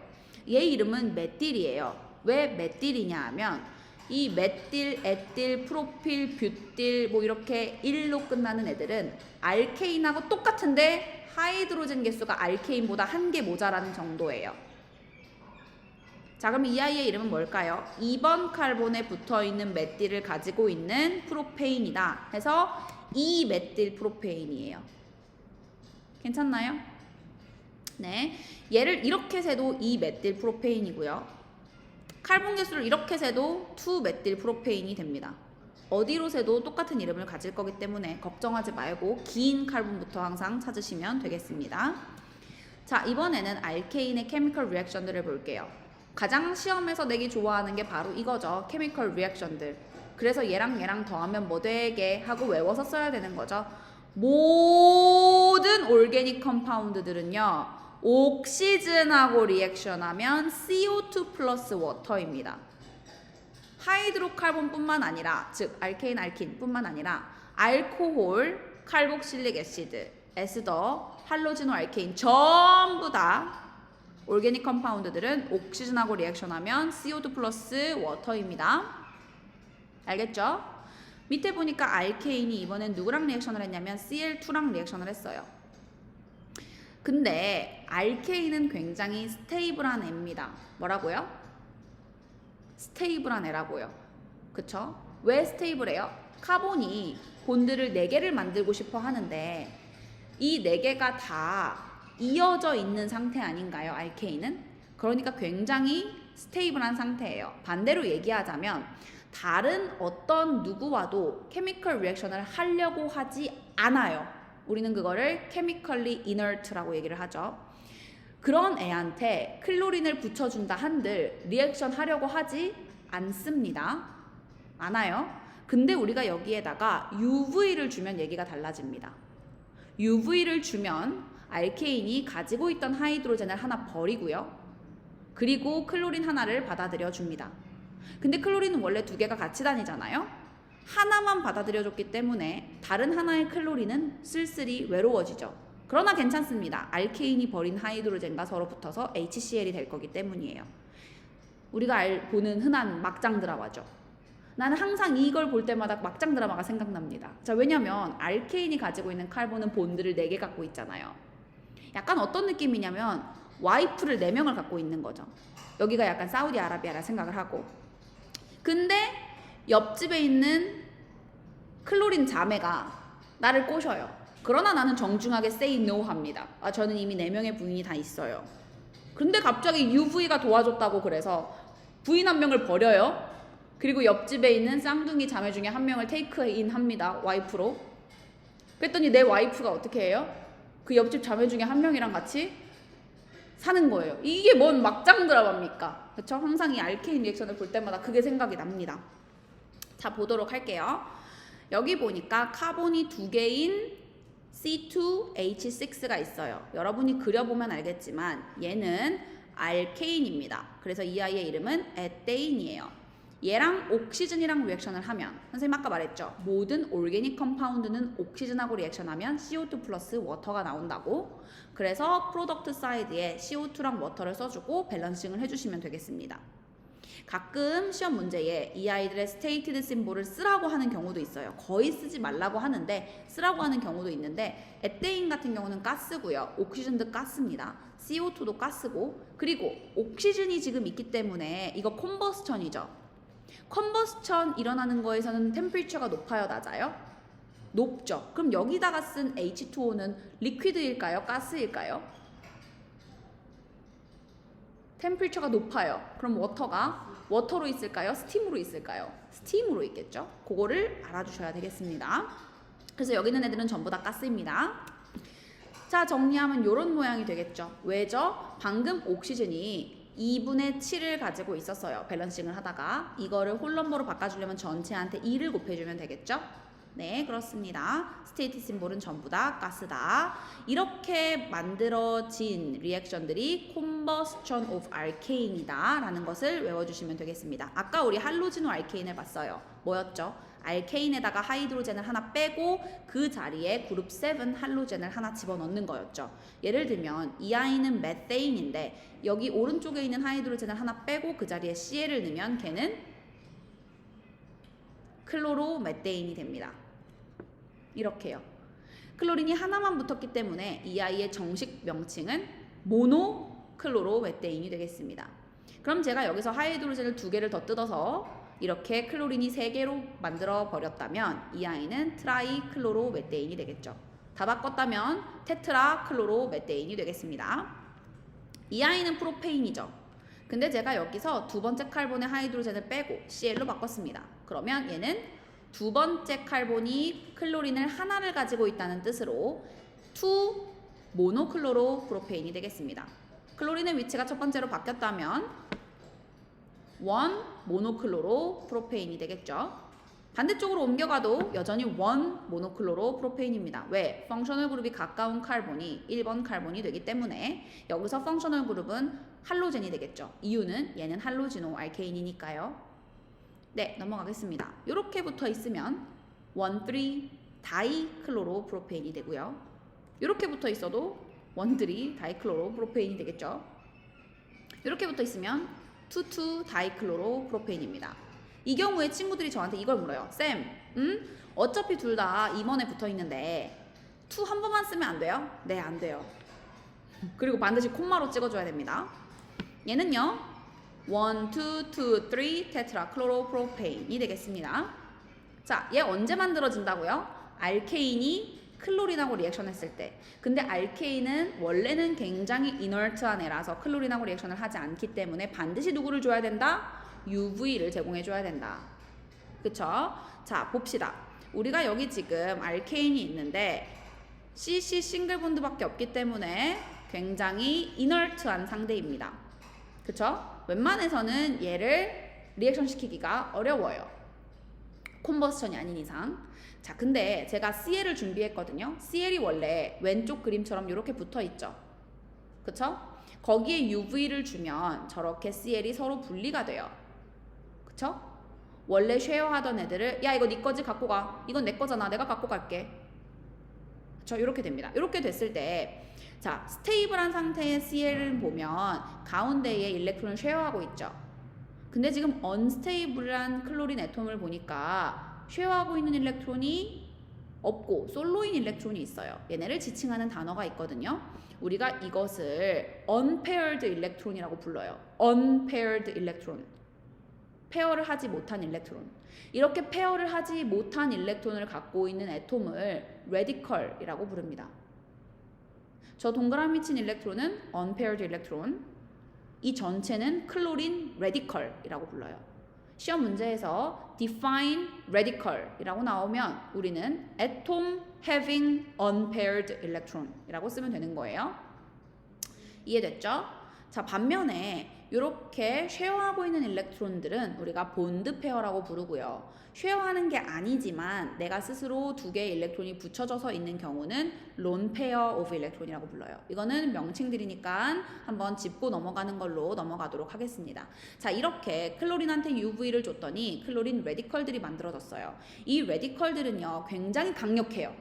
얘 이름은 메틸이에요. 왜 메틸이냐 하면 이 메틸, 에틸, 프로필, 뷰틸 뭐 이렇게 1로 끝나는 애들은 알케인하고 똑같은데 하이드로젠 개수가 알케인보다 1개 모자라는 정도예요. 자, 그럼 이 아이의 이름은 뭘까요? 2번 카본에 붙어있는 메틸을 가지고 있는 프로페인이다 해서 이 메틸 프로페인이에요. 괜찮나요? 네, 얘를 이렇게 세도 이 메틸 프로페인이고요. 카본 개수를 이렇게 세도 2 메틸 프로페인이 됩니다. 어디로 세도 똑같은 이름을 가질 거기 때문에 걱정하지 말고 긴 칼본부터 항상 찾으시면 되겠습니다. 자, 이번에는 알케인의 케미컬 리액션들을 볼게요. 가장 시험에서 내기 좋아하는 게 바로 이거죠. 케미컬 리액션들. 그래서 얘랑 더하면 뭐 되게 하고 외워서 써야 되는 거죠. 모든 올게닉 컴파운드들은요. 옥시즌하고 리액션하면 CO2 플러스 워터입니다. 하이드로카본뿐만 아니라, 즉 알케인, 알킨뿐만 아니라 알코올, 칼복실릭 애시드, 에스더, 할로지노 알케인 전부 다 올게닉 컴파운드들은 옥시즌하고 리액션하면 CO2 플러스 워터입니다. 알겠죠? 밑에 보니까 알케인이 이번엔 누구랑 리액션을 했냐면 Cl2랑 리액션을 했어요. 근데 알케인은 굉장히 스테이블한 애입니다. 뭐라고요? 스테이블한 애라고요. 그쵸? 왜 스테이블해요? 카본이 본드를 4개를 만들고 싶어 하는데 이 4개가 다 이어져 있는 상태 아닌가요? 알케인은? 그러니까 굉장히 스테이블한 상태예요. 반대로 얘기하자면 다른 어떤 누구와도 케미컬 리액션을 하려고 하지 않아요. 우리는 그거를 chemically inert라고 얘기를 하죠. 그런 애한테 클로린을 붙여준다 한들 리액션 하려고 하지 않습니다. 않아요. 근데 우리가 여기에다가 UV를 주면 얘기가 달라집니다. UV를 주면 알케인이 가지고 있던 하이드로젠을 하나 버리고요. 그리고 클로린 하나를 받아들여 줍니다. 근데 클로린은 원래 2개가 같이 다니잖아요. 하나만 받아들여줬기 때문에 다른 하나의 클로린은 쓸쓸히 외로워지죠. 그러나 괜찮습니다. 알케인이 버린 하이드로젠과 서로 붙어서 HCl이 될 거기 때문이에요. 우리가 보는 흔한 막장 드라마죠. 나는 항상 이걸 볼 때마다 막장 드라마가 생각납니다. 자, 왜냐면 알케인이 가지고 있는 카본은 본드를 4개 갖고 있잖아요. 약간 어떤 느낌이냐면 와이프를 4명을 갖고 있는 거죠. 여기가 약간 사우디아라비아라 생각을 하고. 근데 옆집에 있는 클로린 자매가 나를 꼬셔요. 그러나 나는 정중하게 say no 합니다. 아, 저는 이미 4명의 부인이 다 있어요. 근데 갑자기 UV가 도와줬다고 그래서 부인 1명을 버려요. 그리고 옆집에 있는 쌍둥이 자매 중에 1명을 테이크인 합니다. 와이프로. 그랬더니 내 와이프가 어떻게 해요? 그 옆집 자매 중에 1명이랑 같이 사는 거예요. 이게 뭔 막장 드라마입니까? 그렇죠? 항상 이 알케인 리액션을 볼 때마다 그게 생각이 납니다. 자, 보도록 할게요. 여기 보니까 카본이 2개인 C2H6가 있어요. 여러분이 그려보면 알겠지만 얘는 알케인입니다. 그래서 이 아이의 이름은 에테인이에요. 얘랑 옥시즌이랑 리액션을 하면, 선생님 아까 말했죠. 모든 올게닉 컴파운드는 옥시즌하고 리액션하면 CO2 플러스 워터가 나온다고. 그래서 프로덕트 사이드에 CO2랑 워터를 써주고 밸런싱을 해주시면 되겠습니다. 가끔 시험 문제에 이 아이들의 스테이티드 심볼을 쓰라고 하는 경우도 있어요. 거의 쓰지 말라고 하는데 쓰라고 하는 경우도 있는데, 에테인 같은 경우는 가스고요. 옥시즌도 가스입니다. CO2도 가스고, 그리고 옥시즌이 지금 있기 때문에 이거 콤버스천이죠. 컴버스천 일어나는 거에서는 템퍼리처가 높아요, 낮아요? 높죠. 그럼 여기다가 쓴 H2O는 리퀴드일까요? 가스일까요? 템퍼리처가 높아요. 그럼 워터로 있을까요? 스팀으로 있을까요? 스팀으로 있겠죠. 그거를 알아주셔야 되겠습니다. 그래서 여기 있는 애들은 전부 다 가스입니다. 자, 정리하면 이런 모양이 되겠죠. 왜죠? 방금 옥시즌이 2분의 7을 가지고 있었어요. 밸런싱을 하다가. 이거를 홀넘버로 바꿔주려면 전체한테 2를 곱해주면 되겠죠? 네, 그렇습니다. 스테이트 심볼은 전부 다 가스다. 이렇게 만들어진 리액션들이 combustion of alkane이다 라는 것을 외워주시면 되겠습니다. 아까 우리 할로지노 알케인을 봤어요. 뭐였죠? 알케인에다가 하이드로젠을 하나 빼고 그 자리에 그룹 7 할로젠을 하나 집어넣는 거였죠. 예를 들면 이 아이는 메테인인데 여기 오른쪽에 있는 하이드로젠을 하나 빼고 그 자리에 Cl을 넣으면 걔는 클로로메테인이 됩니다. 이렇게요. 클로린이 하나만 붙었기 때문에 이 아이의 정식 명칭은 모노클로로메테인이 되겠습니다. 그럼 제가 여기서 하이드로젠을 2개를 더 뜯어서 이렇게 클로린이 3개로 만들어 버렸다면 이 아이는 트라이클로로메테인이 되겠죠. 다 바꿨다면 테트라클로로메테인이 되겠습니다. 이 아이는 프로페인이죠. 근데 제가 여기서 2번째 칼본의 하이드로젠을 빼고 Cl로 바꿨습니다. 그러면 얘는 두 번째 카본이 클로린을 하나를 가지고 있다는 뜻으로 2 모노클로로프로페인이 되겠습니다. 클로린의 위치가 첫 번째로 바뀌었다면 1 모노클로로프로페인이 되겠죠. 반대쪽으로 옮겨가도 여전히 1 모노클로로프로페인입니다. 왜? 펑셔널 그룹이 가까운 카본이 1번 카본이 되기 때문에 여기서 펑셔널 그룹은 할로젠이 되겠죠. 이유는 얘는 할로지노 알케인이니까요. 네, 넘어가겠습니다. 이렇게 붙어 있으면 1, 3 다이클로로프로페인이 되고요. 이렇게 붙어 있어도 1, 3 다이클로로프로페인이 되겠죠. 이렇게 붙어 있으면 2, 2 다이클로로프로페인입니다. 이 경우에 친구들이 저한테 이걸 물어요. 쌤, 어차피 둘 다 임원에 붙어 있는데 2 한 번만 쓰면 안 돼요? 네, 안 돼요. 그리고 반드시 콤마로 찍어줘야 됩니다. 얘는요, 1, 2, 2, 3 테트라클로로프로페인이 되겠습니다. 자, 얘 언제 만들어진다고요? 알케인이 클로린하고 리액션 했을 때. 근데 알케인은 원래는 굉장히 이너트한 애라서 클로린하고 리액션을 하지 않기 때문에 반드시 누구를 줘야 된다? UV를 제공해 줘야 된다. 그쵸? 자, 봅시다. 우리가 여기 지금 알케인이 있는데 CC 싱글 본드밖에 없기 때문에 굉장히 이너트한 상대입니다. 그쵸? 웬만해서는 얘를 리액션 시키기가 어려워요. 콤버스천이 아닌 이상. 자, 근데 제가 CL을 준비했거든요. CL이 원래 왼쪽 그림처럼 이렇게 붙어 있죠. 그쵸? 거기에 UV를 주면 저렇게 CL이 서로 분리가 돼요. 그쵸? 원래 쉐어하던 애들을 야, 이거 네 거지? 갖고 가. 이건 내 거잖아. 내가 갖고 갈게. 그쵸? 이렇게 됩니다. 이렇게 됐을 때 자, 스테이블한 상태의 CL을 보면 가운데에 일렉트론을 쉐어하고 있죠. 근데 지금 언스테이블한 클로린 애톰을 보니까 쉐어하고 있는 일렉트론이 없고 솔로인 일렉트론이 있어요. 얘네를 지칭하는 단어가 있거든요. 우리가 이것을 unpaired electron이라고 불러요. unpaired electron. 페어를 하지 못한 일렉트론. 이렇게 페어를 하지 못한 일렉트론을 갖고 있는 애톰을 radical이라고 부릅니다. 저 동그라미 친 일렉트론은 unpaired electron. 이 전체는 클로린 radical이라고 불러요. 시험 문제에서 define radical이라고 나오면 우리는 atom having unpaired electron이라고 쓰면 되는 거예요. 이해됐죠? 자, 반면에 이렇게 쉐어하고 있는 일렉트론들은 우리가 본드 페어라고 부르고요. 쉐어하는 게 아니지만 내가 스스로 두 개의 일렉트론이 붙여져서 있는 경우는 lone pair of electron이라고 불러요. 이거는 명칭들이니까 한번 짚고 넘어가는 걸로 넘어가도록 하겠습니다. 자, 이렇게 클로린한테 UV를 줬더니 클로린 레디컬들이 만들어졌어요. 이 레디컬들은요, 굉장히 강력해요.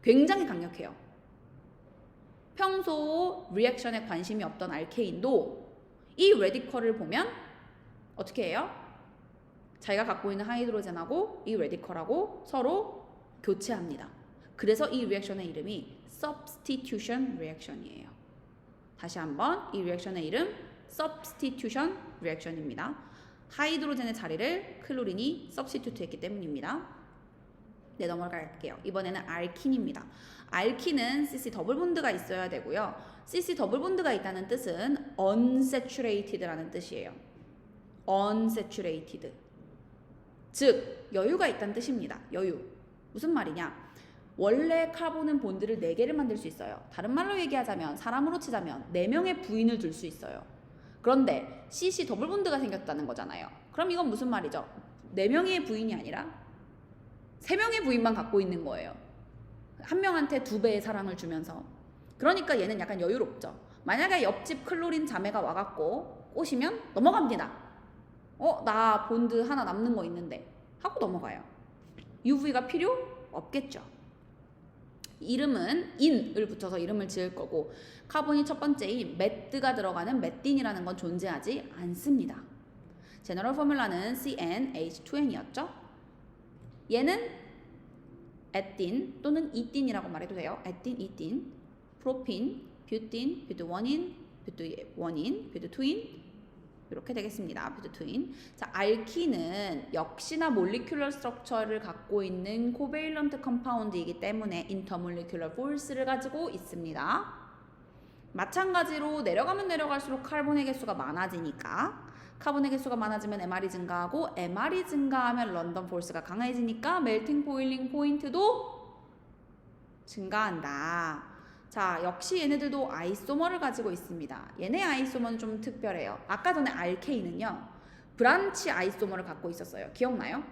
굉장히 강력해요. 평소 리액션에 관심이 없던 알케인도 이 레디컬을 보면 어떻게 해요? 자기가 갖고 있는 하이드로젠하고 이 레디컬하고 서로 교체합니다. 그래서 이 리액션의 이름이 substitution reaction이에요. 다시 한번 이 리액션의 이름 substitution reaction입니다. 하이드로젠의 자리를 클로린이 substitute 했기 때문입니다. 네, 넘어갈게요. 이번에는 알킨입니다. 알킨은 CC 더블 본드가 있어야 되고요. CC 더블 본드가 있다는 뜻은 unsaturated라는 뜻이에요. unsaturated. 즉, 여유가 있다는 뜻입니다. 여유. 무슨 말이냐? 원래 카본은 본드를 4개를 만들 수 있어요. 다른 말로 얘기하자면, 사람으로 치자면 4명의 부인을 둘 수 있어요. 그런데 CC 더블 본드가 생겼다는 거잖아요. 그럼 이건 무슨 말이죠? 4명의 부인이 아니라 3명의 부인만 갖고 있는 거예요. 한 명한테 2배의 사랑을 주면서. 그러니까 얘는 약간 여유롭죠. 만약에 옆집 클로린 자매가 와갖고 꼬시면 넘어갑니다. 나 본드 하나 남는 거 있는데 하고 넘어가요. UV가 필요 없겠죠. 이름은 인을 붙여서 이름을 지을 거고, 카본이 첫 번째인 메드가 들어가는 메딘이라는 건 존재하지 않습니다. 제너럴 포뮬라는 CnH2n이었죠. 얘는 에틴 또는 이틴이라고 말해도 돼요. 에틴, 이틴, 프로핀, 뷰틴, 뷰드1인, 뷰드1인, 뷰드2인 이렇게 되겠습니다. 뷰드2인. 자, 알킨은 역시나 몰리큘러 스트럭처를 갖고 있는 코베일런트 컴파운드이기 때문에 인터몰리큘러 포스를 가지고 있습니다. 마찬가지로 내려가면 내려갈수록 카본의 개수가 많아지니까 카본의 개수가 많아지면 MR이 증가하고 MR이 증가하면 런던 포스가 강해지니까 멜팅 보일링 포인트도 증가한다. 자, 역시 얘네들도 아이소머를 가지고 있습니다. 얘네 아이소머는 좀 특별해요. 아까 전에 알케인은요, 브란치 아이소머를 갖고 있었어요. 기억나요?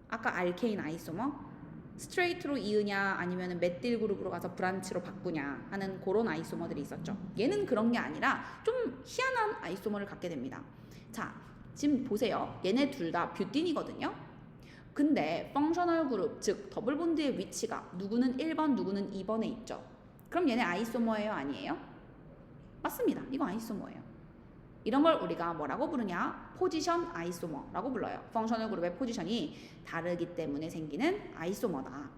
아까 알케인 아이소머? 스트레이트로 이으냐 아니면 메틸 그룹으로 가서 브란치로 바꾸냐 하는 그런 아이소머들이 있었죠. 얘는 그런 게 아니라 좀 희한한 아이소머를 갖게 됩니다. 자, 지금 보세요. 얘네 둘 다 뷰틴이거든요. 근데 펑셔널 그룹, 즉 더블 본드의 위치가 누구는 1번, 누구는 2번에 있죠. 그럼 얘네 아이소머예요, 아니에요? 맞습니다. 이거 아이소머예요. 이런 걸 우리가 뭐라고 부르냐? 포지션 아이소머라고 불러요. 펑셔널 그룹의 포지션이 다르기 때문에 생기는 아이소머다.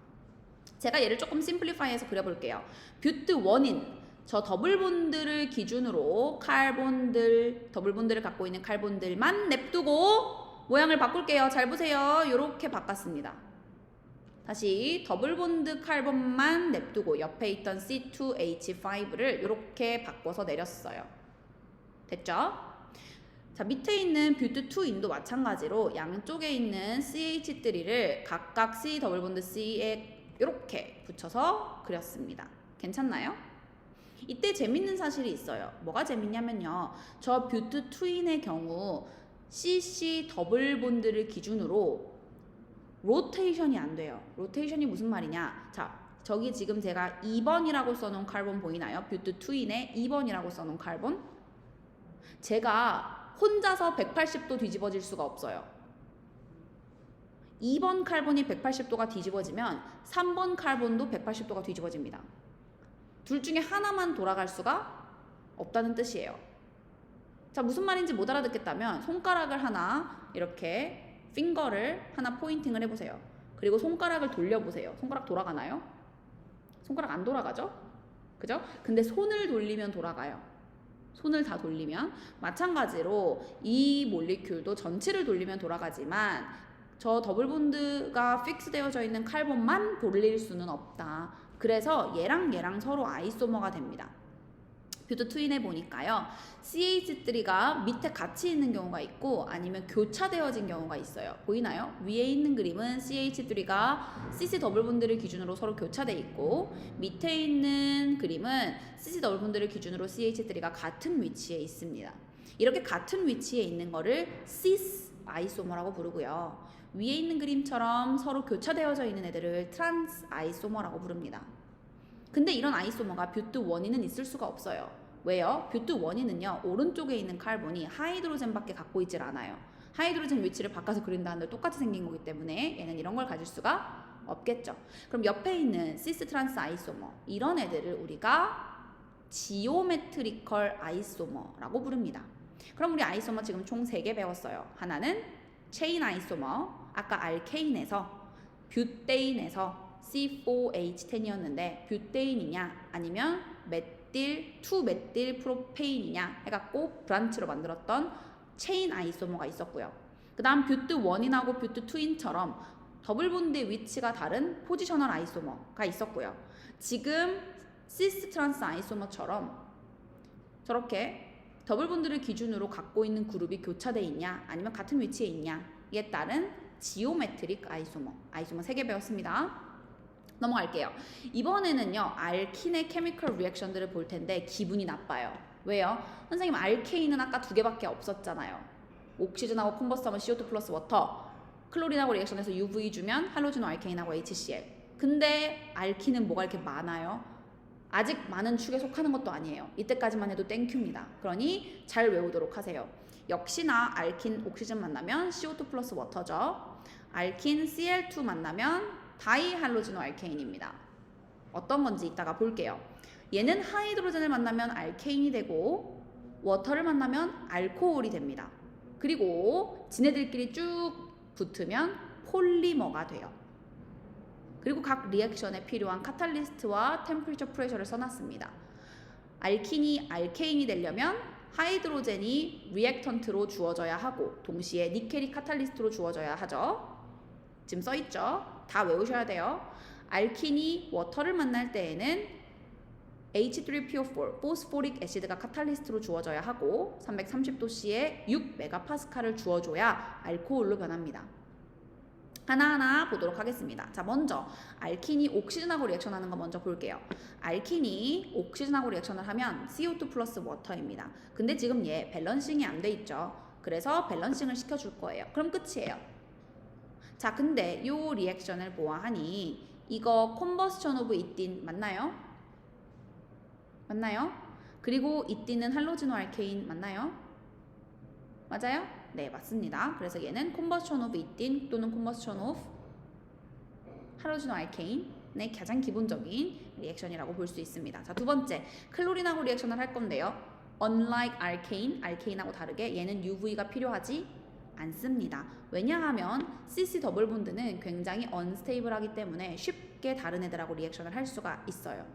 제가 얘를 조금 심플리파이해서 그려볼게요. 뷰트 원인, 저 더블 본드를 기준으로 더블 본드를 갖고 있는 칼본들만 냅두고 모양을 바꿀게요. 잘 보세요. 이렇게 바꿨습니다. 다시 더블 본드 칼본만 냅두고 옆에 있던 C2H5를 이렇게 바꿔서 내렸어요. 됐죠? 자, 밑에 있는 뷰트2인도 마찬가지로 양쪽에 있는 CH3를 각각 C 더블 본드 C에 이렇게 붙여서 그렸습니다. 괜찮나요? 이때 재밌는 사실이 있어요. 뭐가 재밌냐면요. 저 뷰트2인의 경우 CC 더블 본드를 기준으로 로테이션이 안 돼요. 로테이션이 무슨 말이냐? 자, 저기 지금 제가 2번이라고 써놓은 칼본 보이나요? 뷰트2인에 2번이라고 써놓은 칼본? 제가 혼자서 180도 뒤집어질 수가 없어요. 2번 칼본이 180도가 뒤집어지면 3번 칼본도 180도가 뒤집어집니다. 둘 중에 하나만 돌아갈 수가 없다는 뜻이에요. 자, 무슨 말인지 못 알아듣겠다면 손가락을 하나 이렇게 핑거를 하나 포인팅을 해보세요. 그리고 손가락을 돌려보세요. 손가락 돌아가나요? 손가락 안 돌아가죠? 그죠? 근데 손을 돌리면 돌아가요. 손을 다 돌리면. 마찬가지로 이 몰리큘도 전체를 돌리면 돌아가지만 저 더블 본드가 픽스 되어져 있는 칼본만 돌릴 수는 없다. 그래서 얘랑 서로 아이소머가 됩니다. 뷰트2인에 보니까요, CH3가 밑에 같이 있는 경우가 있고 아니면 교차되어진 경우가 있어요. 보이나요? 위에 있는 그림은 CH3가 CC 더블 본드를 기준으로 서로 교차돼 있고 밑에 있는 그림은 CC 더블 본드를 기준으로 CH3가 같은 위치에 있습니다. 이렇게 같은 위치에 있는 거를 cis 아이소머라고 부르고요. 위에 있는 그림처럼 서로 교차되어져 있는 애들을 트랜스 아이소머라고 부릅니다. 근데 이런 아이소머가 뷰트1에는 있을 수가 없어요. 왜요? 뷰트1에는요, 오른쪽에 있는 칼본이 하이드로젠밖에 갖고 있질 않아요. 하이드로젠 위치를 바꿔서 그린다는데 똑같이 생긴 거기 때문에 얘는 이런 걸 가질 수가 없겠죠. 그럼 옆에 있는 시스 트란스 아이소머, 이런 애들을 우리가 지오메트리컬 아이소머라고 부릅니다. 그럼 우리 아이소머 지금 총 3개 배웠어요. 하나는 체인 아이소머, 아까 알케인에서 뷰테인에서 C4H10이었는데 뷰테인이냐 아니면 메틸 2메틸 프로페인이냐 해갖고 브란치로 만들었던 체인 아이소머가 있었고요. 그 다음 뷰트1인하고 뷰트2인처럼 더블 본드의 위치가 다른 포지셔널 아이소머가 있었고요. 지금 시스 트란스 아이소머처럼 저렇게 더블 본드를 기준으로 갖고 있는 그룹이 교차돼 있냐 아니면 같은 위치에 있냐에 따른 지오메트릭 아이소머 3개 배웠습니다. 넘어갈게요. 이번에는요, 알킨의 케미컬 리액션들을 볼 텐데 기분이 나빠요. 왜요? 선생님, 알케인은 아까 2개밖에 없었잖아요. 옥시즌하고 콤버스하면 CO2 플러스 워터, 클로린하고 리액션해서 UV 주면 할로젠 알케인하고 HCl. 근데 알킨은 뭐가 이렇게 많아요? 아직 많은 축에 속하는 것도 아니에요. 이때까지만 해도 땡큐입니다. 그러니 잘 외우도록 하세요. 역시나 알킨 옥시즌 만나면 CO2 플러스 워터죠. 알킨 Cl2 만나면 다이할로지노 알케인입니다. 어떤 건지 이따가 볼게요. 얘는 하이드로젠을 만나면 알케인이 되고 워터를 만나면 알코올이 됩니다. 그리고 지네들끼리 쭉 붙으면 폴리머가 돼요. 그리고 각 리액션에 필요한 카탈리스트와 템퍼리처 프레셔를 써놨습니다. 알킨이 알케인이 되려면 하이드로젠이 리액턴트로 주어져야 하고 동시에 니켈이 카탈리스트로 주어져야 하죠. 지금 써있죠? 다 외우셔야 돼요. 알킨이 워터를 만날 때에는 H3PO4 포스포릭 애시드가 카탈리스트로 주어져야 하고 330도씨에 6메가파스칼을 주어줘야 알코올로 변합니다. 하나하나 보도록 하겠습니다. 자, 먼저 알킨이 옥시전하고 리액션하는 거 먼저 볼게요. 알킨이 옥시전하고 리액션을 하면 CO2 플러스 워터입니다. 근데 지금 얘 밸런싱이 안 돼 있죠. 그래서 밸런싱을 시켜줄 거예요. 그럼 끝이에요. 자, 근데 요 리액션을 보아하니 이거 컨버스션 오브 이틴 맞나요? 맞나요? 그리고 이틴은 할로지노 알케인 맞나요? 맞아요? 네, 맞습니다. 그래서 얘는 컨버스션 오브 이틴 또는 컨버스션 오브 할로지노 알케인의 가장 기본적인 리액션이라고 볼 수 있습니다. 자, 두 번째, 클로린하고 리액션을 할 건데요. Unlike 알케인, 알케인하고 다르게 얘는 UV가 필요하지 않습니다. 왜냐하면 CC 더블 본드는 굉장히 언스테이블하기 때문에 쉽게 다른 애들하고 리액션을 할 수가 있어요.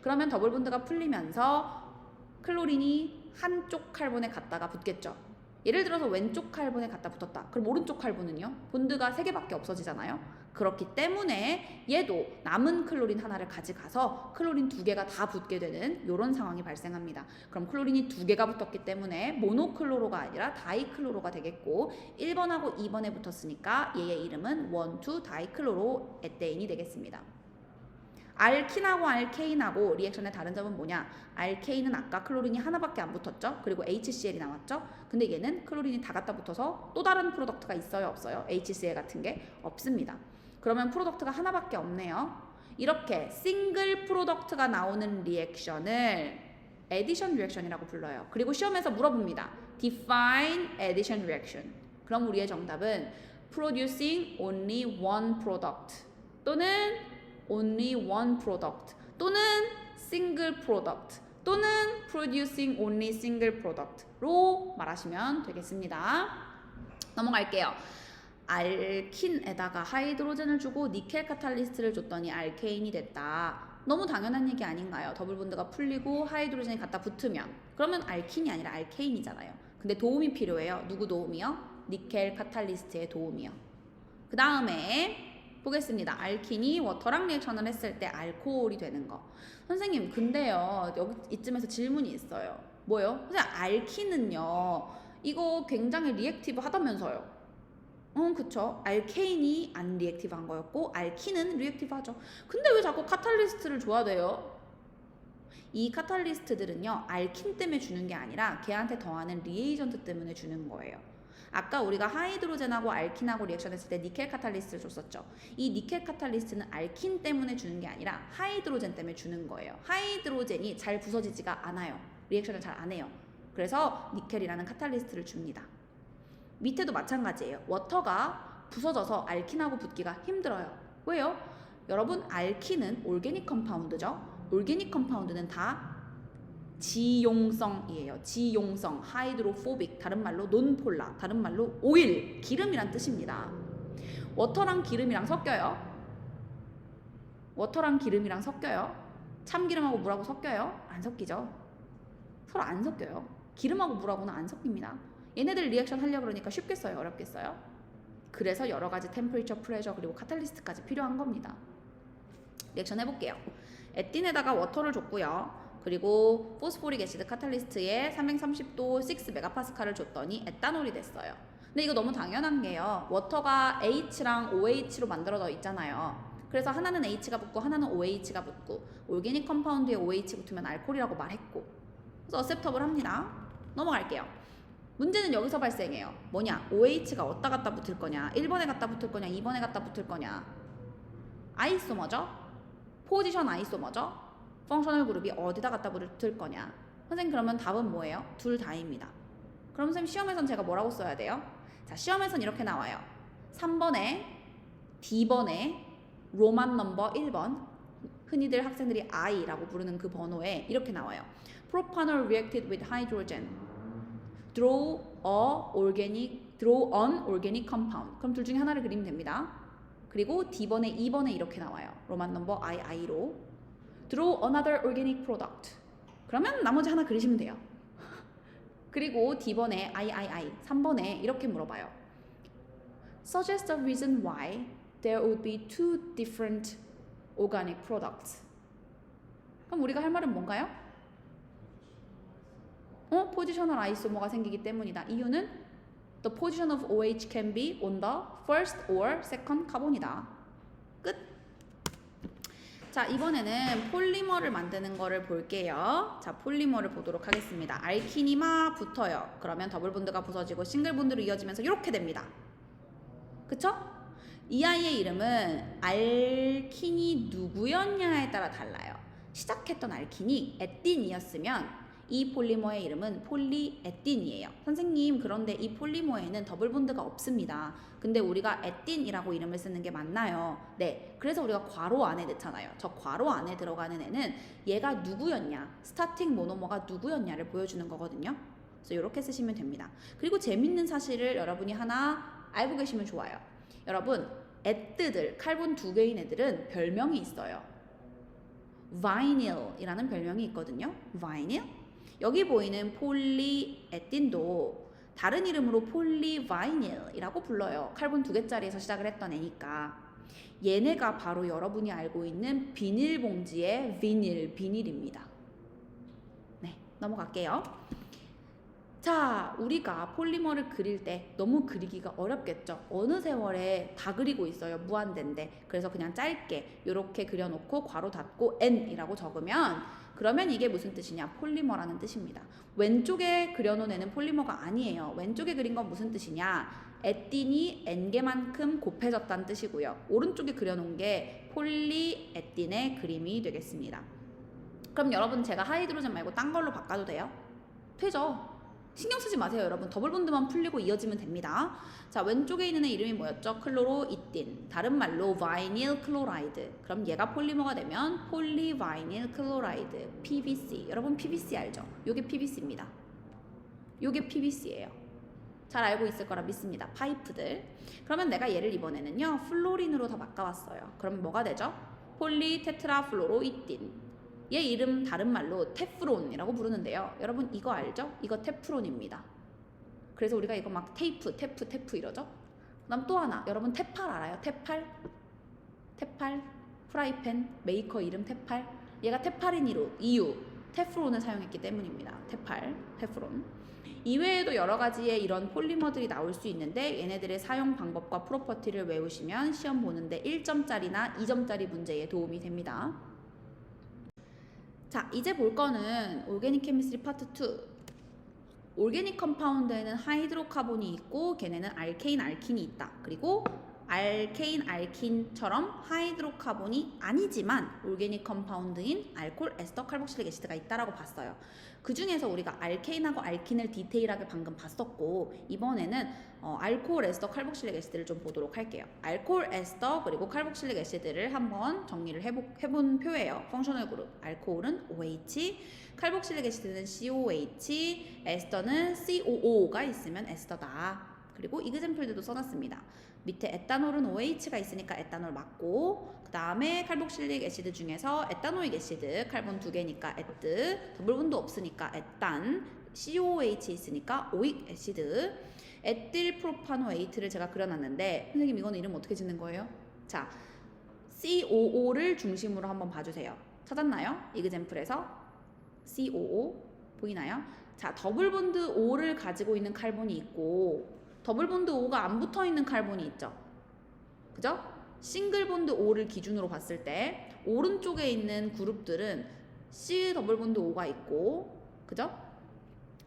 그러면 더블 본드가 풀리면서 클로린이 한쪽 칼본에 갔다가 붙겠죠. 예를 들어서 왼쪽 칼본에 갖다 붙었다. 그럼 오른쪽 칼본은요? 본드가 3개밖에 없어지잖아요. 그렇기 때문에 얘도 남은 클로린 하나를 가져가서 클로린 2개가 다 붙게 되는 이런 상황이 발생합니다. 그럼 클로린이 2개가 붙었기 때문에 모노클로로가 아니라 다이클로로가 되겠고 1번하고 2번에 붙었으니까 얘의 이름은 1,2 다이클로로 에테인이 되겠습니다. 알킨하고 알케인하고 리액션의 다른 점은 뭐냐? 알케인은 아까 클로린이 하나밖에 안 붙었죠? 그리고 HCl이 나왔죠? 근데 얘는 클로린이 다 갖다 붙어서 또 다른 프로덕트가 있어요? 없어요? HCl 같은 게 없습니다. 그러면 프로덕트가 하나밖에 없네요. 이렇게 싱글 프로덕트가 나오는 리액션을 addition 리액션이라고 불러요. 그리고 시험에서 물어봅니다. Define addition reaction. 그럼 우리의 정답은 producing only one product 또는 only one product 또는 single product 또는 producing only single product로 말하시면 되겠습니다. 넘어갈게요. 알킨에다가 하이드로젠을 주고 니켈 카탈리스트를 줬더니 알케인이 됐다. 너무 당연한 얘기 아닌가요? 더블 본드가 풀리고 하이드로젠이 갖다 붙으면 그러면 알킨이 아니라 알케인이잖아요. 근데 도움이 필요해요. 누구 도움이요? 니켈 카탈리스트의 도움이요. 그 다음에 보겠습니다. 알킨이 워터랑 리액션을 했을 때 알코올이 되는 거. 선생님, 근데요, 여기 이쯤에서 질문이 있어요. 뭐요? 선생님, 알킨은요, 이거 굉장히 리액티브 하다면서요? 그쵸. 알케인이 안 리액티브한 거였고, 알킨은 리액티브하죠. 근데 왜 자꾸 카탈리스트를 줘야 돼요? 이 카탈리스트들은요, 알킨 때문에 주는 게 아니라 걔한테 더하는 리에이전트 때문에 주는 거예요. 아까 우리가 하이드로젠하고 알킨하고 리액션했을 때 니켈 카탈리스트를 줬었죠. 이 니켈 카탈리스트는 알킨 때문에 주는 게 아니라 하이드로젠 때문에 주는 거예요. 하이드로젠이 잘 부서지지가 않아요. 리액션을 잘 안 해요. 그래서 니켈이라는 카탈리스트를 줍니다. 밑에도 마찬가지예요. 워터가 부서져서 알킨하고 붙기가 힘들어요. 왜요? 여러분, 알킨은 올게닉 컴파운드죠. 올게닉 컴파운드는 다 지용성이에요. 지용성, 하이드로포빅, 다른 말로 논폴라, 다른 말로 오일, 기름이란 뜻입니다. 워터랑 기름이랑 섞여요. 워터랑 기름이랑 섞여요. 참기름하고 물하고 섞여요? 안 섞이죠. 서로 안 섞여요. 기름하고 물하고는 안 섞입니다. 얘네들 리액션 하려고 그러니까 쉽겠어요? 어렵겠어요? 그래서 여러 가지 템퍼리처, 프레셔, 그리고 카탈리스트까지 필요한 겁니다. 리액션 해볼게요. 에틴에다가 워터를 줬고요. 그리고 포스포릭 애시드 카탈리스트에 330도 6메가파스칼을 줬더니 에탄올이 됐어요. 근데 이거 너무 당연한 게요. 워터가 H랑 OH로 만들어져 있잖아요. 그래서 하나는 H가 붙고 하나는 OH가 붙고 올게닉 컴파운드에 OH 붙으면 알코올이라고 말했고 그래서 어셉터블 합니다. 넘어갈게요. 문제는 여기서 발생해요. 뭐냐? OH가 어디다 갖다 붙을 거냐? 1번에 갖다 붙을 거냐? 2번에 갖다 붙을 거냐? 아이소머죠? 포지션 아이소머죠? 펑셔널 그룹이 어디다 갖다 붙을 거냐? 선생님, 그러면 답은 뭐예요? 둘 다입니다. 그럼 선생님, 시험에선 제가 뭐라고 써야 돼요? 자, 시험에선 이렇게 나와요. 3번에 D번에 로만 넘버 1번, 흔히들 학생들이 I라고 부르는 그 번호에 이렇게 나와요. Propanol reacted with hydrogen. Draw an organic compound. 그럼 둘 중에 하나를 그리면 됩니다. 그리고 D번에 2번에 이렇게 나와요. 로만 넘버 II로. Draw another organic product. 그러면 나머지 하나 그리시면 돼요. 그리고 D번에 III, 3번에 이렇게 물어봐요. Suggest a reason why there would be two different organic products. 그럼 우리가 할 말은 뭔가요? 포지셔널 아이소머가 생기기 때문이다. 이유는 the position of OH can be on the first or second 카본이다. 끝. 자, 이번에는 폴리머를 만드는 거를 볼게요. 자, 폴리머를 보도록 하겠습니다. 알킨이 막 붙어요. 그러면 더블 본드가 부서지고 싱글 본드로 이어지면서 이렇게 됩니다. 그쵸? 이 아이의 이름은 알킨이 누구였냐에 따라 달라요. 시작했던 알킨이 에틴이었으면 이 폴리머의 이름은 폴리에틴이에요. 선생님, 그런데 이 폴리머에는 더블 본드가 없습니다. 근데 우리가 에틴이라고 이름을 쓰는 게 맞나요? 네, 그래서 우리가 괄호 안에 넣잖아요. 저 괄호 안에 들어가는 애는 얘가 누구였냐, 스타팅 모노머가 누구였냐를 보여주는 거거든요. 그래서 이렇게 쓰시면 됩니다. 그리고 재밌는 사실을 여러분이 하나 알고 계시면 좋아요. 여러분, 에뜨들, 칼본 두 개인 애들은 별명이 있어요. 바이닐이라는 별명이 있거든요. 바이닐. 여기 보이는 폴리에틴도 다른 이름으로 폴리바이닐이라고 불러요. 칼본 두 개짜리에서 시작을 했던 애니까. 얘네가 바로 여러분이 알고 있는 비닐봉지의 비닐입니다. 네, 넘어갈게요. 자, 우리가 폴리머를 그릴 때 너무 그리기가 어렵겠죠. 어느 세월에 다 그리고 있어요. 무한대인데. 그래서 그냥 짧게 이렇게 그려놓고 괄호 닫고 N이라고 적으면, 그러면 이게 무슨 뜻이냐? 폴리머라는 뜻입니다. 왼쪽에 그려놓은 애는 폴리머가 아니에요. 왼쪽에 그린 건 무슨 뜻이냐? 에틴이 N개만큼 곱해졌다는 뜻이고요. 오른쪽에 그려놓은 게 폴리에틴의 그림이 되겠습니다. 그럼 여러분, 제가 하이드로젠 말고 딴 걸로 바꿔도 돼요? 되죠? 신경 쓰지 마세요, 여러분. 더블 본드만 풀리고 이어지면 됩니다. 자, 왼쪽에 있는 애 이름이 뭐였죠? 클로로이틴. 다른 말로 바이닐 클로라이드. 그럼 얘가 폴리머가 되면 폴리바이닐 클로라이드, PVC. 여러분, PVC 알죠? 요게 PVC입니다. 요게 PVC예요. 잘 알고 있을 거라 믿습니다. 파이프들. 그러면 내가 얘를 이번에는요, 플로린으로 다 바꿔왔어요. 그럼 뭐가 되죠? 폴리테트라플로로이틴. 얘 이름 다른 말로 테프론이라고 부르는데요. 여러분, 이거 알죠? 이거 테프론입니다. 그래서 우리가 이거 막 테이프 이러죠? 그 다음 또 하나, 여러분 테팔 알아요? 테팔, 프라이팬 메이커 이름 테팔. 얘가 테팔인 이유 테프론을 사용했기 때문입니다. 테프론. 이외에도 여러 가지의 이런 폴리머들이 나올 수 있는데, 얘네들의 사용 방법과 프로퍼티를 외우시면 시험 보는데 1점짜리나 2점짜리 문제에 도움이 됩니다. 자, 이제 볼 거는 오르게닉 케미스트리 파트 2. 올게닉 컴파운드에는 하이드로카본이 있고 걔네는 알킨이 있다. 그리고 알킨처럼 하이드로카본이 아니지만 올게닉 컴파운드인 알코올 에스터 칼복실릭 애시드가 있다라고 봤어요. 그 중에서 우리가 알케인하고 알킨을 디테일하게 방금 봤었고, 이번에는 알코올 에스터 칼복실릭 애시드를 좀 보도록 할게요. 알코올 에스터 그리고 칼복실릭 애시드를 한번 정리를 해본 표예요. 펑셔널 그룹. 알코올은 OH, 칼복실릭 애시드는 COH, 에스터는 COO가 있으면 에스터다. 그리고 이그젠플들도 써놨습니다. 밑에 에탄올은 OH가 있으니까 에탄올 맞고, 그 다음에 칼복실릭 애시드 중에서 에탄오익 애시드, 칼본 2개니까 에뜨, 더블본드 없으니까 에탄, COOH 있으니까 오익 애시드, 에틸 프로파노에이트를 제가 그려놨는데, 선생님 이거는 이름 어떻게 짓는 거예요? 자, COO를 중심으로 한번 봐주세요. 찾았나요? 이그젠플에서 COO 보이나요? 자, 더블본드 O를 가지고 있는 칼본이 있고 더블본드 O가 안 붙어있는 칼본이 있죠. 그죠? 싱글본드 O를 기준으로 봤을 때 오른쪽에 있는 그룹들은 C 더블본드 O가 있고, 그죠?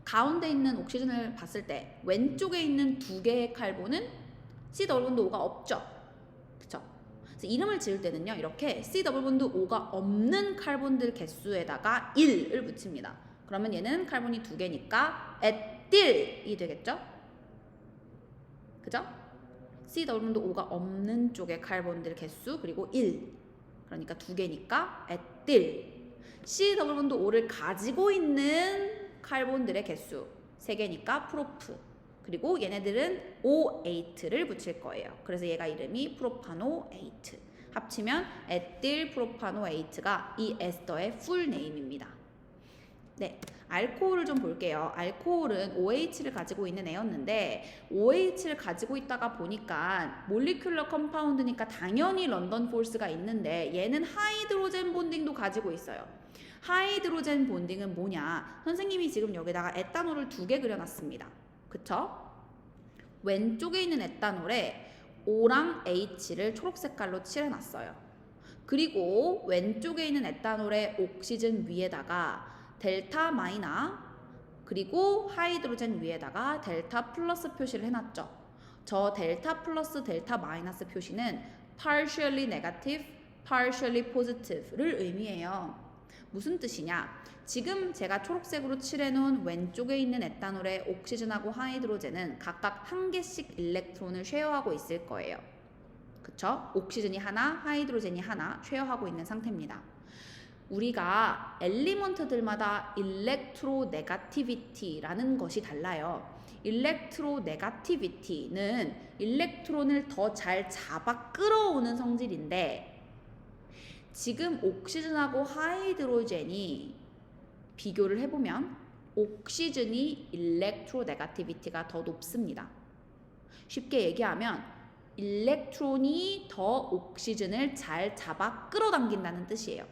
가운데 있는 옥시전을 봤을 때 왼쪽에 있는 두 개의 칼본은 C 더블본드 O가 없죠. 그쵸? 그래서 이름을 지을 때는요, 이렇게 C 더블본드 O가 없는 칼본들 개수에다가 1을 붙입니다. 그러면 얘는 칼본이 2개니까 에틸이 되겠죠? 그죠? C 더블본드 O가 없는 쪽의 칼본들 개수 그리고 1, 그러니까 2개니까 에틸. C 더블본드 O를 가지고 있는 칼본들의 개수 3개니까 프로프. 그리고 얘네들은 O8를 붙일 거예요. 그래서 얘가 이름이 프로파노8. 합치면 에틸 프로파노8가 이 에스터의 풀 네임입니다. 네, 알코올을 좀 볼게요. 알코올은 OH를 가지고 있는 애였는데 OH를 가지고 있다가 보니까 몰리큘러 컴파운드니까 당연히 런던 포스가 있는데 얘는 하이드로젠 본딩도 가지고 있어요. 하이드로젠 본딩은 뭐냐? 선생님이 지금 여기다가 에탄올을 2개 그려놨습니다. 그쵸? 왼쪽에 있는 에탄올에 O랑 H를 초록 색깔로 칠해놨어요. 그리고 왼쪽에 있는 에탄올의 옥시즌 위에다가 델타 마이너 그리고 하이드로젠 위에다가 델타 플러스 표시를 해놨죠. 저 델타 플러스 델타 마이너스 표시는 partially negative, partially positive를 의미해요. 무슨 뜻이냐? 지금 제가 초록색으로 칠해놓은 왼쪽에 있는 에탄올의 옥시즌하고 하이드로젠은 각각 한 개씩 일렉트론을 쉐어하고 있을 거예요. 그쵸? 옥시즌이 하나, 하이드로젠이 하나 쉐어하고 있는 상태입니다. 우리가 엘리먼트들마다 일렉트로네가티비티라는 것이 달라요. 일렉트로네가티비티는 일렉트론을 더 잘 잡아 끌어오는 성질인데 지금 옥시즌하고 하이드로젠이 비교를 해보면 옥시즌이 일렉트로네가티비티가 더 높습니다. 쉽게 얘기하면 일렉트론이 더 옥시즌을 잘 잡아 끌어당긴다는 뜻이에요.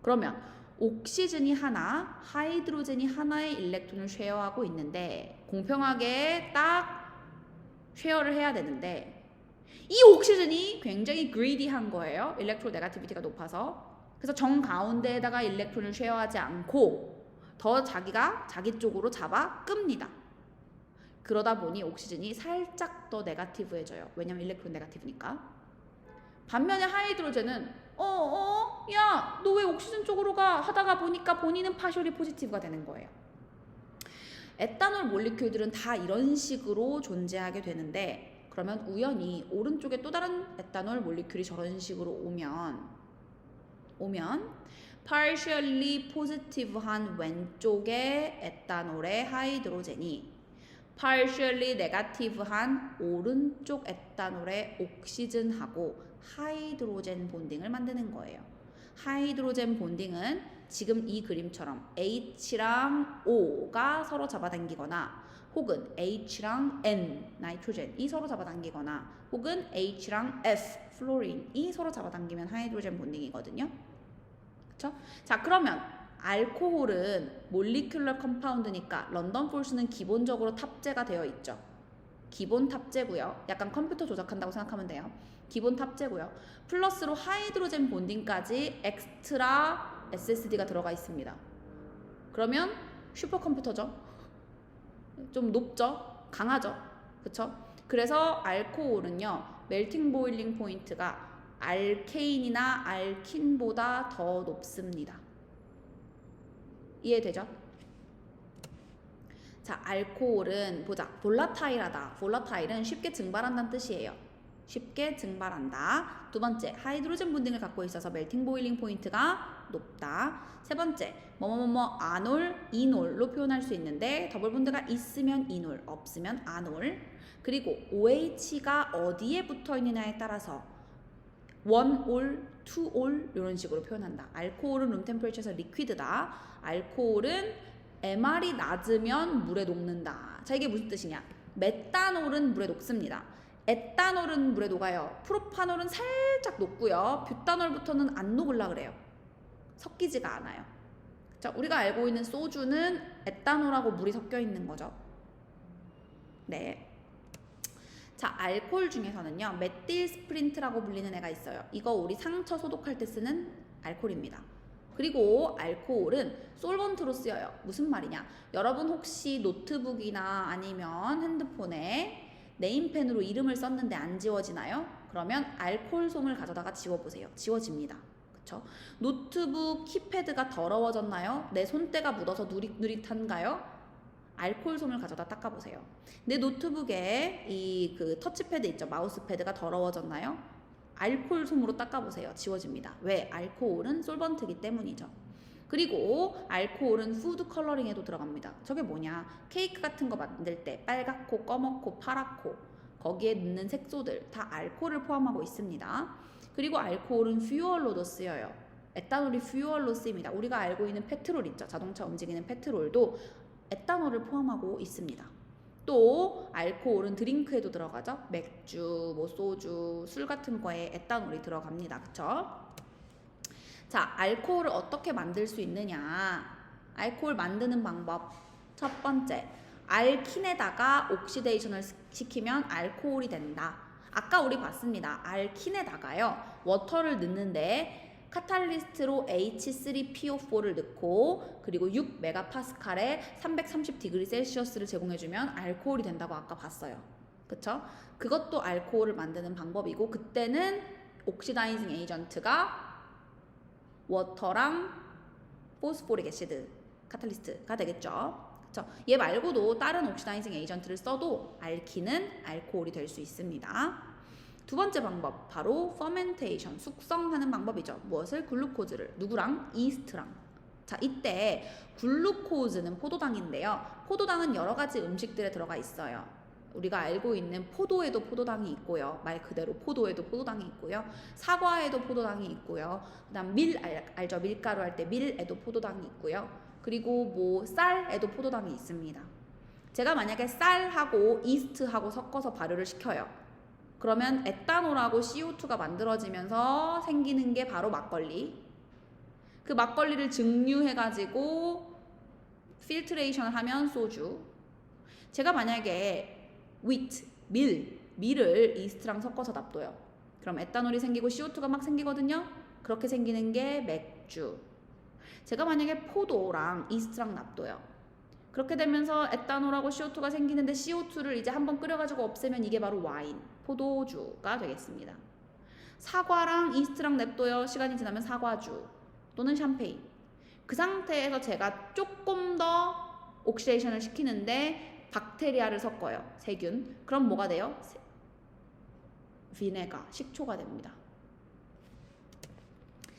그러면 옥시즌이 하나, 하이드로젠이 하나의 일렉트론을 쉐어하고 있는데 공평하게 딱 쉐어를 해야 되는데 이 옥시즌이 굉장히 greedy한 거예요. 일렉트로네가티비티가 높아서. 그래서 정가운데에다가 일렉트론을 쉐어하지 않고 더 자기가 자기 쪽으로 잡아 끕니다. 그러다 보니 옥시즌이 살짝 더 네가티브해져요. 왜냐면 일렉트론 네가티브니까. 반면에 하이드로젠은 야, 너 왜 옥시즌 쪽으로 가? 하다가 보니까 본인은 파셜리 포지티브가 되는 거예요. 에탄올 몰리큘들은 다 이런 식으로 존재하게 되는데 그러면 우연히 오른쪽에 또 다른 에탄올 몰리큘이 저런 식으로 오면 partially positive한 왼쪽의 에탄올의 하이드로젠이 partially negative한 오른쪽 에탄올의 옥시즌하고 하이드로젠 본딩을 만드는 거예요. 하이드로젠 본딩은 지금 이 그림처럼 H랑 O가 서로 잡아당기거나 혹은 H랑 N, 나이트로젠이 서로 잡아당기거나 혹은 H랑 F, 플로린이 서로 잡아당기면 하이드로젠 본딩이거든요. 그쵸? 자, 그러면 알코올은 몰리큘러 컴파운드니까 런던 폴스는 기본적으로 탑재가 되어 있죠. 기본 탑재고요. 약간 컴퓨터 조작한다고 생각하면 돼요. 기본 탑재고요. 플러스로 하이드로젠 본딩까지 엑스트라 SSD가 들어가 있습니다. 그러면 슈퍼컴퓨터죠. 좀 높죠. 강하죠. 그쵸? 그래서 알코올은요. 멜팅 보일링 포인트가 알케인이나 알킨보다 더 높습니다. 이해되죠? 자, 알코올은 보자. 볼라타일하다. 볼라타일은 쉽게 증발한다는 뜻이에요. 쉽게 증발한다. 두 번째, 하이드로젠 본딩을 갖고 있어서 멜팅 보일링 포인트가 높다. 세 번째, 아놀, 이놀로 표현할 수 있는데 더블 본드가 있으면 이놀, 없으면 아놀. 그리고 OH가 어디에 붙어 있느냐에 따라서 원올, 투올 이런 식으로 표현한다. 알코올은 룸템퍼리처에서 리퀴드다. 알코올은 MR이 낮으면 물에 녹는다. 자, 이게 무슨 뜻이냐? 메탄올은 물에 녹습니다. 에탄올은 물에 녹아요. 프로파놀은 살짝 녹고요. 뷰타놀부터는 안 녹으려 그래요. 섞이지가 않아요. 자, 우리가 알고 있는 소주는 에탄올하고 물이 섞여 있는 거죠. 네. 자, 알코올 중에서는요, 메틸 스프린트라고 불리는 애가 있어요. 이거 우리 상처 소독할 때 쓰는 알코올입니다. 그리고 알코올은 솔번트로 쓰여요. 무슨 말이냐? 여러분 혹시 노트북이나 아니면 핸드폰에 네임펜으로 이름을 썼는데 안 지워지나요? 그러면 알코올 솜을 가져다가 지워보세요. 지워집니다. 그쵸? 노트북 키패드가 더러워졌나요? 내 손때가 묻어서 누릿누릿한가요? 알코올 솜을 가져다 닦아보세요. 내 노트북에 이 그 터치패드 있죠? 마우스패드가 더러워졌나요? 알코올 솜으로 닦아보세요. 지워집니다. 왜? 알코올은 솔번트이기 때문이죠. 그리고 알코올은 푸드 컬러링에도 들어갑니다. 저게 뭐냐? 케이크 같은 거 만들 때 빨갛고 검었고 파랗고 거기에 넣는 색소들 다 알코올을 포함하고 있습니다. 그리고 알코올은 퓨얼로도 쓰여요. 에탄올이 퓨얼로 쓰입니다. 우리가 알고 있는 페트롤 있죠? 자동차 움직이는 페트롤도 에탄올을 포함하고 있습니다. 또 알코올은 드링크에도 들어가죠. 맥주, 뭐 소주, 술 같은 거에 에탄올이 들어갑니다. 그쵸? 자, 알코올을 어떻게 만들 수 있느냐? 알코올 만드는 방법. 첫 번째, 알킨에다가 옥시데이션을 시키면 알코올이 된다. 아까 우리 봤습니다. 알킨에다가요, 워터를 넣는데 카탈리스트로 H3PO4를 넣고 그리고 6메가파스칼에 330디그리 셀시어스를 제공해주면 알코올이 된다고 아까 봤어요. 그쵸? 그것도 알코올을 만드는 방법이고, 그때는 옥시다이징 에이전트가 워터랑 포스포릭 애시드 카탈리스트가 되겠죠. 그쵸? 얘 말고도 다른 옥시다이징 에이전트를 써도 알킨은 알코올이 될 수 있습니다. 두 번째 방법, 바로 퍼멘테이션, 숙성하는 방법이죠. 무엇을? 글루코즈를. 누구랑? 이스트랑. 자, 이때 글루코즈는 포도당인데요. 포도당은 여러 가지 음식들에 들어가 있어요. 우리가 알고 있는 포도에도 포도당이 있고요. 말 그대로 포도에도 포도당이 있고요. 사과에도 포도당이 있고요. 그다음 밀 알죠? 밀가루 할 때 밀에도 포도당이 있고요. 그리고 뭐 쌀에도 포도당이 있습니다. 제가 만약에 쌀하고 이스트하고 섞어서 발효를 시켜요. 그러면 에탄올하고 CO2가 만들어지면서 생기는 게 바로 막걸리. 그 막걸리를 증류해가지고 필트레이션을 하면 소주. 제가 만약에 밀을 이스트랑 섞어서 납둬요. 그럼 에탄올이 생기고 CO2가 막 생기거든요. 그렇게 생기는 게 맥주. 제가 만약에 포도랑 이스트랑 납둬요. 그렇게 되면서 에탄올하고 CO2가 생기는데 CO2를 이제 한번 끓여가지고 없애면 이게 바로 와인, 포도주가 되겠습니다. 사과랑 이스트랑 냅둬요. 시간이 지나면 사과주 또는 샴페인. 그 상태에서 제가 조금 더 옥시데이션을 시키는데 박테리아를 섞어요. 세균. 그럼 뭐가 돼요? 비네가, 식초가 됩니다.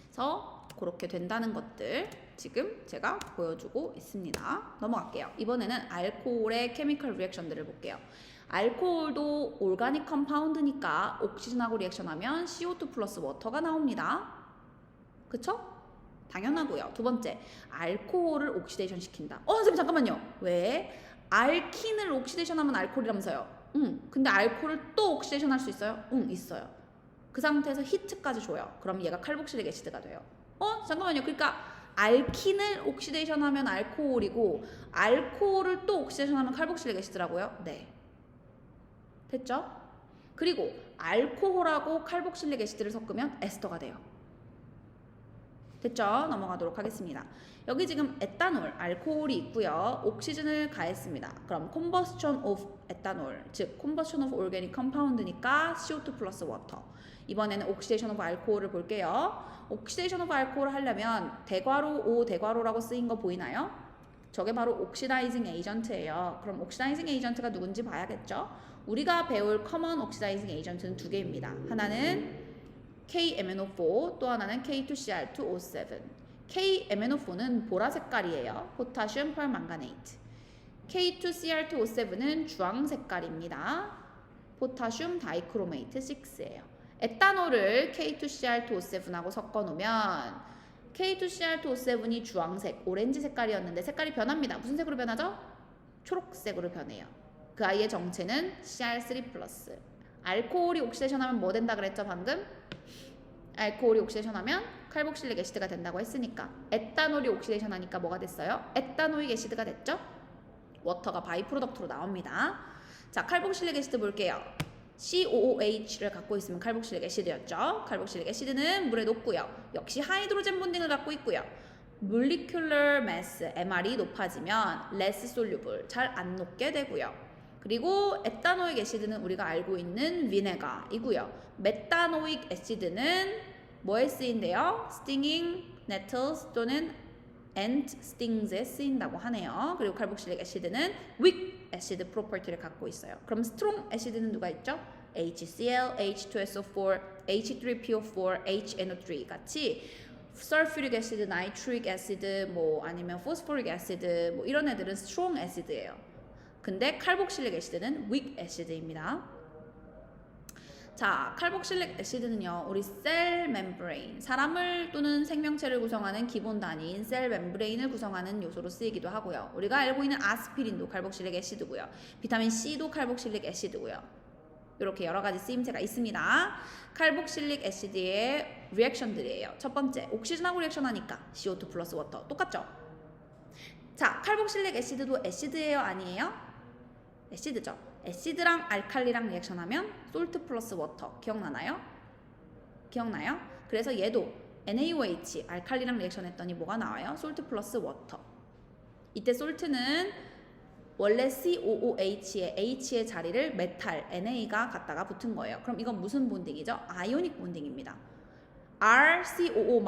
그래서 그렇게 된다는 것들 지금 제가 보여주고 있습니다. 넘어갈게요. 이번에는 알코올의 케미컬 리액션들을 볼게요. 알코올도 오르가닉 컴파운드니까 옥시전하고 리액션하면 CO2 플러스 워터가 나옵니다. 그쵸? 당연하고요. 두 번째, 알코올을 옥시데이션 시킨다. 선생님 잠깐만요. 왜? 알킨을 옥시데이션 하면 알코올이라면서요. 근데 알코올을 또 옥시데이션 할 수 있어요? 있어요. 그 상태에서 히트까지 줘요. 그럼 얘가 칼복실릭 애시드가 돼요. 잠깐만요. 그러니까 알킨을 옥시데이션 하면 알코올이고 알코올을 또 옥시데이션 하면 칼복실릭 애시드라고요? 네. 됐죠? 그리고 알코올하고 칼복실릭 애시드를 섞으면 에스터가 돼요. 됐죠? 넘어가도록 하겠습니다. 여기 지금 에탄올, 알코올이 있고요. 옥시즌을 가했습니다. 그럼 combustion of 에탄올, 즉 combustion of organic compound니까 CO2 플러스 워터. 이번에는 oxidation of 알코올을 볼게요. oxidation of 알코올을 하려면 대괄호 O 대괄호라고 쓰인 거 보이나요? 저게 바로 oxidizing agent예요. 그럼 oxidizing agent가 누군지 봐야겠죠? 우리가 배울 common oxidizing agent는 두 개입니다. 하나는 KMNO4, 또 하나는 K2CR2O7. KMNO4는 보라 색깔이에요. 포타슘 펄망가네이트. K2CR2O7은 주황 색깔입니다. 포타슘 다이크로메이트 6예요. 에탄올을 K2CR2O7하고 섞어 놓으면 K2CR2O7이 주황색, 오렌지 색깔이었는데 색깔이 변합니다. 무슨 색으로 변하죠? 초록색으로 변해요. 그 아이의 정체는 CR3+. 알코올이 옥시데이션 하면 뭐 된다 그랬죠 방금? 알코올이 옥시데이션 하면 칼복실릭 애시드가 된다고 했으니까 에탄올이 옥시데이션 하니까 뭐가 됐어요? 에탄오익 애시드가 됐죠? 워터가 바이 프로덕트로 나옵니다. 자, 칼복실릭 애시드 볼게요. COOH를 갖고 있으면 칼복실릭 애시드였죠. 칼복실릭 애시드는 물에 녹고요. 역시 하이드로젠 본딩을 갖고 있고요. molecular mass MR이 높아지면 less soluble, 잘 안 녹게 되고요. 그리고 에탄오익 애시드는 우리가 알고 있는 비네가이고요. 메탄오익 애시드는 뭐에 쓰인대요? stinging nettles 또는 ant stings에 쓰인다고 하네요. 그리고 칼복실릭 애시드는 weak 애시드 프로퍼티를 갖고 있어요. 그럼 strong 애시드는 누가 있죠? HCl, H2SO4, H3PO4, HNO3 같이 sulfuric acid, nitric acid, 뭐 아니면 phosphoric acid 뭐 이런 애들은 strong 애시드예요. 근데 칼복실릭 애시드는 weak 애시드입니다. 자, 칼복실릭 애시드는요, 우리 셀 멤브레인, 사람을 또는 생명체를 구성하는 기본 단위인 셀 멤브레인을 구성하는 요소로 쓰이기도 하고요. 우리가 알고 있는 아스피린도 칼복실릭 애시드고요. 비타민 C도 칼복실릭 애시드고요. 이렇게 여러 가지 쓰임새가 있습니다. 칼복실릭 애시드의 리액션들이에요. 첫 번째, 옥시전하고 리액션하니까 CO2 플러스 워터 똑같죠? 자, 칼복실릭 애시드도 애시드예요, 아니에요? 애시드죠. 애시드랑 알칼리랑 리액션하면 솔트 플러스 워터 기억나나요? 기억나요? 그래서 얘도 NaOH 알칼리랑 리액션했더니 뭐가 나와요? 솔트 플러스 워터. 이때 솔트는 원래 COOH의 H의 자리를 메탈 NA가 갖다가 붙은 거예요. 그럼 이건 무슨 본딩이죠? 아이오닉 본딩입니다. RCOO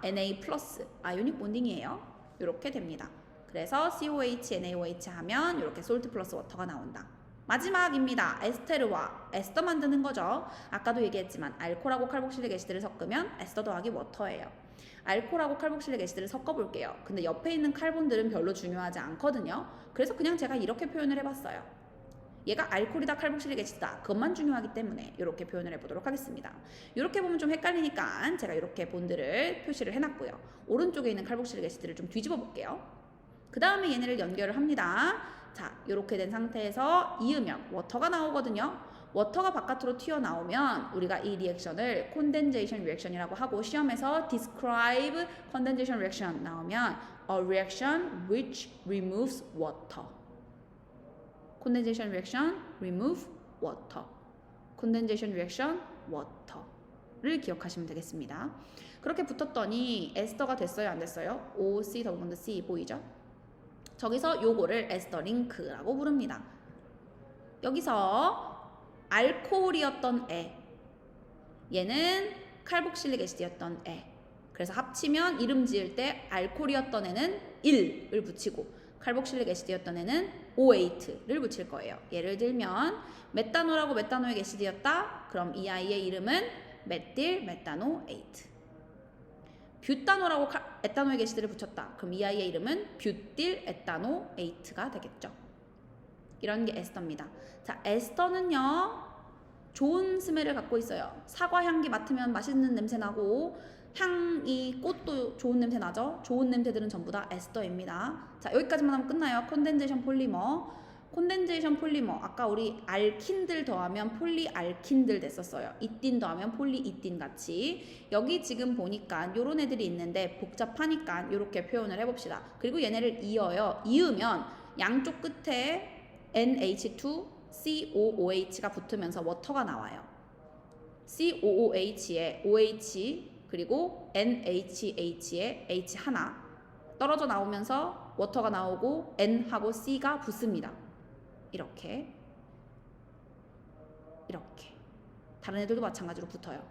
NA 플러스 아이오닉 본딩이에요. 이렇게 됩니다. 그래서 COH, NaOH 하면 이렇게 솔트 플러스 워터가 나온다. 마지막입니다. 에스테르와 에스터 만드는 거죠. 아까도 얘기했지만 알코올하고 칼복실릭 애시드를 섞으면 에스터 더하기 워터예요. 알코올하고 칼복실릭 애시드를 섞어볼게요. 근데 옆에 있는 칼본들은 별로 중요하지 않거든요. 그래서 그냥 제가 이렇게 표현을 해봤어요. 얘가 알코올이다 칼복실릭 애시드다. 그것만 중요하기 때문에 이렇게 표현을 해보도록 하겠습니다. 이렇게 보면 좀 헷갈리니까 제가 이렇게 본드를 표시를 해놨고요. 오른쪽에 있는 칼복실릭 애시드를 좀 뒤집어 볼게요. 그 다음에 얘네를 연결을 합니다. 자, 이렇게 된 상태에서 이으면 워터가 나오거든요. 워터가 바깥으로 튀어나오면 우리가 이 리액션을 condensation reaction이라고 하고 시험에서 describe condensation reaction 나오면 a reaction which removes water. condensation reaction remove water. condensation reaction water를 기억하시면 되겠습니다. 그렇게 붙었더니 에스터가 됐어요, 안 됐어요? OC 더블 본드 C 보이죠? 저기서 요거를 에스터 링크라고 부릅니다. 여기서 알코올이었던 애, 얘는 칼복실릭 애시드였던 애. 그래서 합치면 이름 지을 때 알코올이었던 애는 1을 붙이고 칼복실릭 애시드였던 애는 O8를 붙일 거예요. 예를 들면 메탄올하고 메탄오액 애시드였다. 그럼 이 아이의 이름은 메틸 메타노8. 뷰타놀하고 에탄오액 애시드를 붙였다. 그럼 이 아이의 이름은 뷰틸 에탄오8가 되겠죠. 이런 게 에스터입니다. 자, 에스터는요 좋은 스멜을 갖고 있어요. 사과 향기 맡으면 맛있는 냄새 나고 향이 꽃도 좋은 냄새 나죠. 좋은 냄새들은 전부 다 에스터입니다. 자, 여기까지만 하면 끝나요. 콘덴제이션 폴리머. 콘덴제이션 폴리머, 아까 우리 알킨들 더하면 폴리알킨들 됐었어요. 이틴 더하면 폴리이틴 같이. 여기 지금 보니까 요런 애들이 있는데 복잡하니까 이렇게 표현을 해봅시다. 그리고 얘네를 이어요. 이으면 양쪽 끝에 NH2COOH가 붙으면서 워터가 나와요. COOH에 OH 그리고 NHH에 H 하나 떨어져 나오면서 워터가 나오고 N하고 C가 붙습니다. 이렇게 다른 애들도 마찬가지로 붙어요.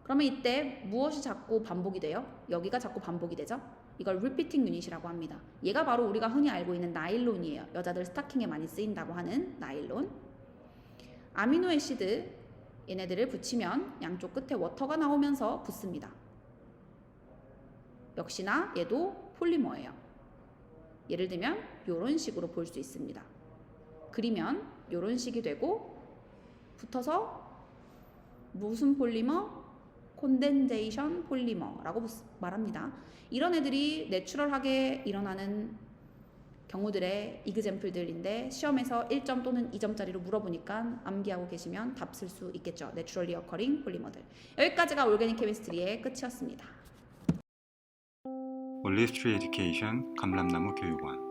그러면 이때 무엇이 자꾸 반복이 돼요? 여기가 자꾸 반복이 되죠? 이걸 repeating unit이라고 합니다. 얘가 바로 우리가 흔히 알고 있는 나일론이에요. 여자들 스타킹에 많이 쓰인다고 하는 나일론. 아미노애시드 얘네들을 붙이면 양쪽 끝에 워터가 나오면서 붙습니다. 역시나 얘도 폴리머예요. 예를 들면 이런 식으로 볼 수 있습니다. 그리면 이런 식이 되고 붙어서 무슨 폴리머? 콘덴제이션 폴리머라고 말합니다. 이런 애들이 내추럴하게 일어나는 경우들의 이그젬플들인데 시험에서 1점 또는 2점짜리로 물어보니까 암기하고 계시면 답 쓸 수 있겠죠. 내추럴리 어커링 폴리머들. 여기까지가 올게닉 케미스트리의 끝이었습니다. 올리스트리 에듀케이션 감람나무 교육원